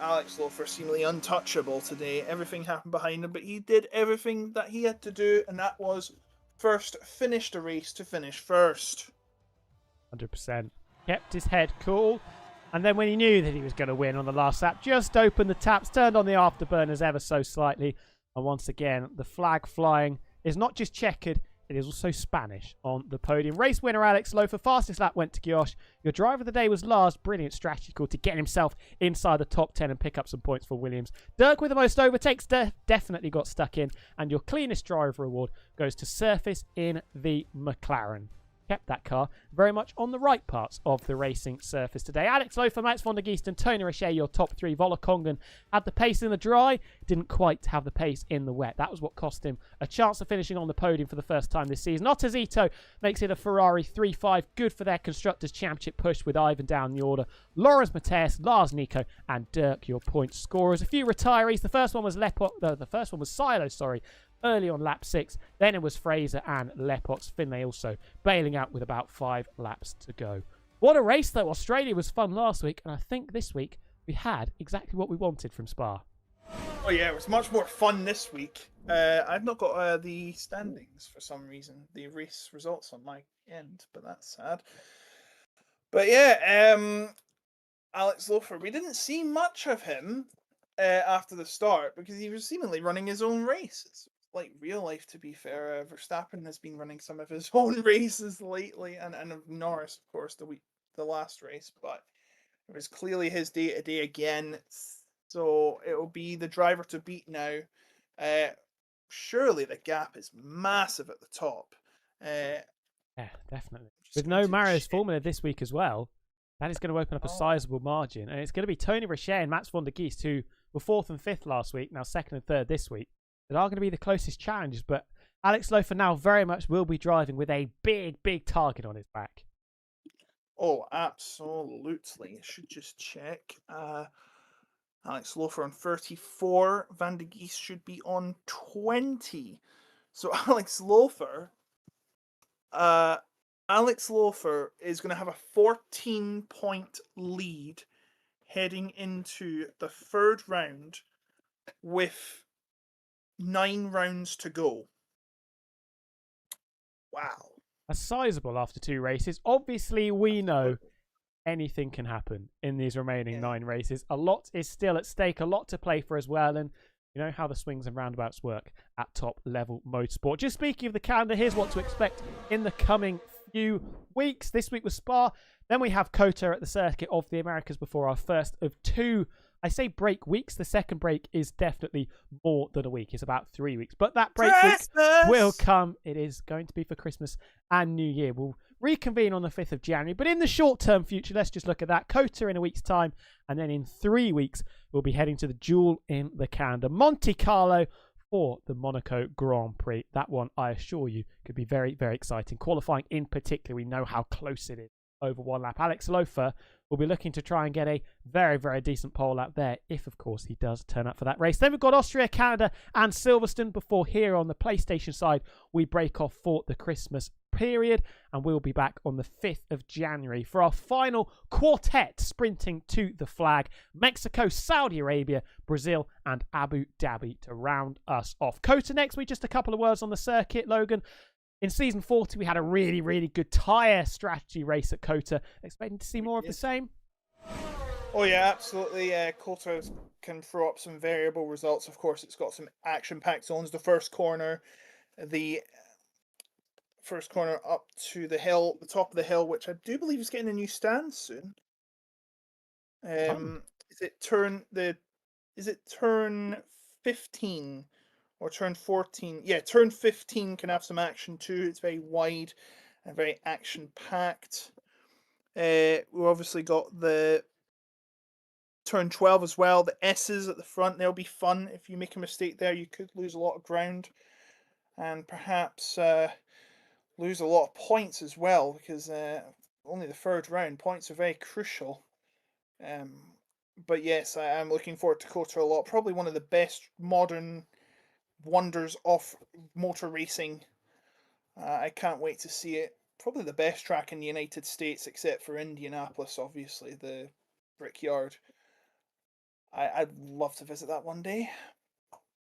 Alex Lofer seemingly untouchable today. Everything happened behind him, but he did everything that he had to do, and that was first finish the race to finish first. 100%. Kept his head cool. And then when he knew that he was going to win on the last lap, just opened the taps, turned on the afterburners ever so slightly. And once again, the flag flying is not just checkered, it is also Spanish on the podium. Race winner Alex Lofer, fastest lap went to Giosh. Your driver of the day was Lars. Brilliant strategy call to get himself inside the top 10 and pick up some points for Williams. Dirk with the most overtakes, definitely got stuck in. And your cleanest driver award goes to Surface in the McLaren. Kept that car very much on the right parts of the racing surface today. Alex Lofer, Max von der Giest and Tony Richet, your top 3. Volokongen had the pace in the dry, didn't quite have the pace in the wet. That was what cost him a chance of finishing on the podium for the first time this season. Ottazito makes it a Ferrari 3.5. Good for their Constructors' Championship push with Ivan down the order. Lawrence Mateus, Lars Nico and Dirk, your point scorers. A few retirees. The first one was Silo, early on lap 6. Then it was Fraser and Lepox. Finlay also bailing out with about 5 laps to go. What a race, though. Australia was fun last week, and I think this week we had exactly what we wanted from Spa. Oh yeah, it was much more fun this week. I've not got the standings for some reason, the race results on my end, but that's sad. But yeah, Alex Lofer, we didn't see much of him after the start because he was seemingly running his own race. It's like real life, to be fair. Verstappen has been running some of his own races lately, and Norris, of course, the last race, but it was clearly his day today again. So it will be the driver to beat now. Surely the gap is massive at the top. Yeah, definitely. With no Mario's Formula this week as well, that is going to open up a sizable margin. And it's going to be Tony Richet and Mats von der Giest, who were 4th and 5th last week, now 2nd and 3rd this week, that are going to be the closest challenges. But Alex Lofer now very much will be driving with a big, big target on his back. Oh, absolutely. I should just check. Alex Lofer on 34. Van de Gies should be on 20. So Alex Lofer is going to have a 14-point lead heading into the 3rd round with 9 rounds to go. Wow. A sizable after 2 races. Obviously, we know anything can happen in these remaining 9 races. A lot is still at stake, a lot to play for as well. And You know how the swings and roundabouts work at top level motorsport. Just speaking of the calendar, here's what to expect in the coming few weeks. This week was Spa. Then we have COTA at the Circuit of the Americas before our first of two, I say break weeks. The second break is definitely more than a week. It's about 3 weeks. But that break week will come. It is going to be for Christmas and New Year. We'll reconvene on the 5th of January. But in the short-term future, let's just look at that. COTA in a week's time. And then in 3 weeks, we'll be heading to the jewel in the calendar, Monte Carlo, for the Monaco Grand Prix. That one, I assure you, could be very, very exciting. Qualifying in particular, we know how close it is over one lap. Alex Lofer will be looking to try and get a very, very decent pole out there, if, of course, he does turn up for that race. Then we've got Austria, Canada, and Silverstone before here on the PlayStation side, we break off for the Christmas period, and we'll be back on the 5th of January for our final quartet sprinting to the flag. Mexico, Saudi Arabia, Brazil, and Abu Dhabi to round us off. COTA next week, just a couple of words on the circuit, Logan. In season 40, we had a really, really good tyre strategy race at COTA. Expecting to see more of the same? Oh yeah, absolutely. COTA can throw up some variable results. Of course, it's got some action-packed zones. The first corner up to the hill, the top of the hill, which I do believe is getting a new stand soon. Is it turn 15 or turn 14? Yeah, turn 15 can have some action too. It's very wide and very action-packed. We've obviously got the turn 12 as well. The S's at the front, they'll be fun. If you make a mistake there, you could lose a lot of ground and perhaps lose a lot of points as well, because only the third round. Points are very crucial. But yes, I am looking forward to COTA a lot. Probably one of the best modern wonders of motor racing. I can't wait to see it. Probably the best track in the United States, except for Indianapolis, obviously, the Brickyard. I'd love to visit that one day.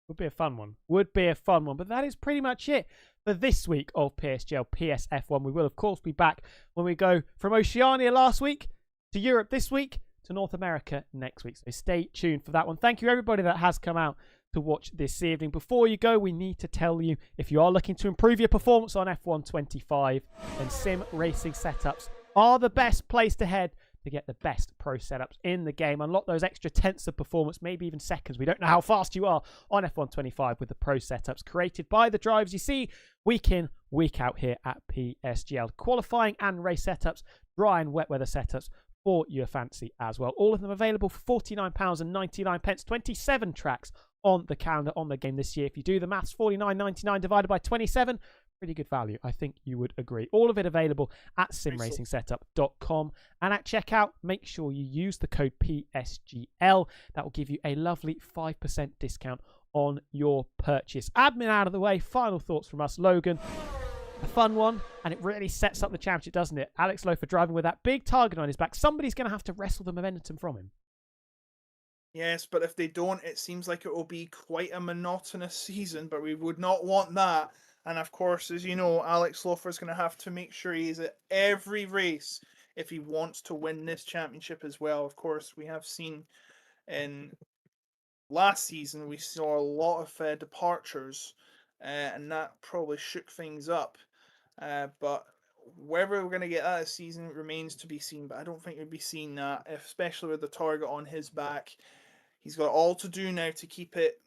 Would be a fun one. Would be a fun one. But that is pretty much it for this week of PSGL PSF1. We will, of course, be back when we go from Oceania last week to Europe this week to North America next week. So stay tuned for that one. Thank you, everybody that has come out to watch this evening. Before you go, we need to tell you, if you are looking to improve your performance on F1 25, then sim racing setups are the best place to head to get the best pro setups in the game. Unlock those extra tenths of performance, maybe even seconds. We don't know how fast you are on F1 25 with the pro setups created by the drivers you see week in, week out here at PSGL. Qualifying and race setups, dry and wet weather setups for your fancy as well. All of them available for £49.99. 27 tracks on the calendar on the game this year. If you do the maths, £49.99 divided by 27, pretty good value. I think you would agree. All of it available at simracingsetup.com. And at checkout, make sure you use the code PSGL. That will give you a lovely 5% discount on your purchase. Admin out of the way. Final thoughts from us, Logan. A fun one, and it really sets up the championship, doesn't it? Alex Lofer driving with that big target on his back. Somebody's going to have to wrestle the momentum from him. Yes, but if they don't, it seems like it will be quite a monotonous season, but we would not want that. And of course, as you know, Alex Lofer is going to have to make sure he's at every race if he wants to win this championship as well. Of course, we have seen in last season, we saw a lot of departures, and that probably shook things up. But whether we're going to get that this season remains to be seen. But I don't think we'll be seeing that, especially with the target on his back. He's got all to do now to keep it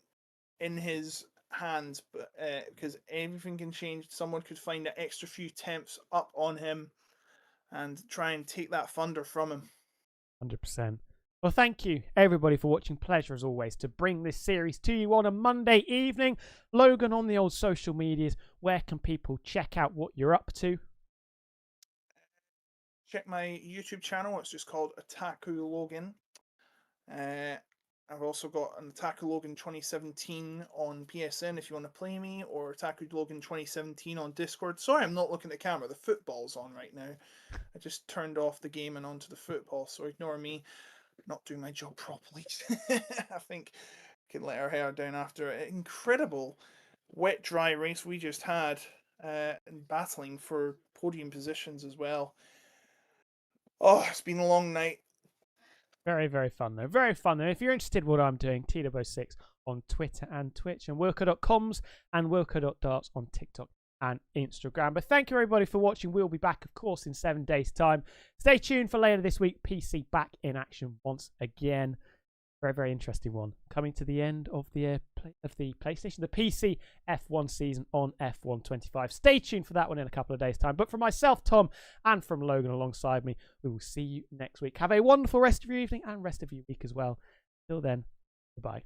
in his hands, but because everything can change. Someone could find an extra few temps up on him and try and take that thunder from him. 100%. Well, thank you, everybody, for watching. Pleasure, as always, to bring this series to you on a Monday evening. Logan, on the old social medias, where can people check out what you're up to? Check my YouTube channel. It's just called Otaku Logan. I've also got an Otaku Logan 2017 on PSN if you want to play me, or Otaku Logan 2017 on Discord. Sorry, I'm not looking at the camera. The football's on right now. I just turned off the game and onto the football, so ignore me. Not doing my job properly. I think I can let our hair down after an incredible wet dry race we just had, and battling for podium positions as well. Oh, it's been a long night. Very, very fun though. Very fun though. If you're interested in what I'm doing, TW06 on Twitter and Twitch, and Wilco.coms and Wilco.darts on TikTok and Instagram. But thank you everybody for watching. We'll be back, of course, in 7 days' time. Stay tuned for later this week. PC back in action once again. Very, very interesting one. Coming to the end of the PlayStation, the PC F1 season on F125. Stay tuned for that one in a couple of days' time. But from myself, Tom, and from Logan alongside me, we will see you next week. Have a wonderful rest of your evening and rest of your week as well. Till then, goodbye.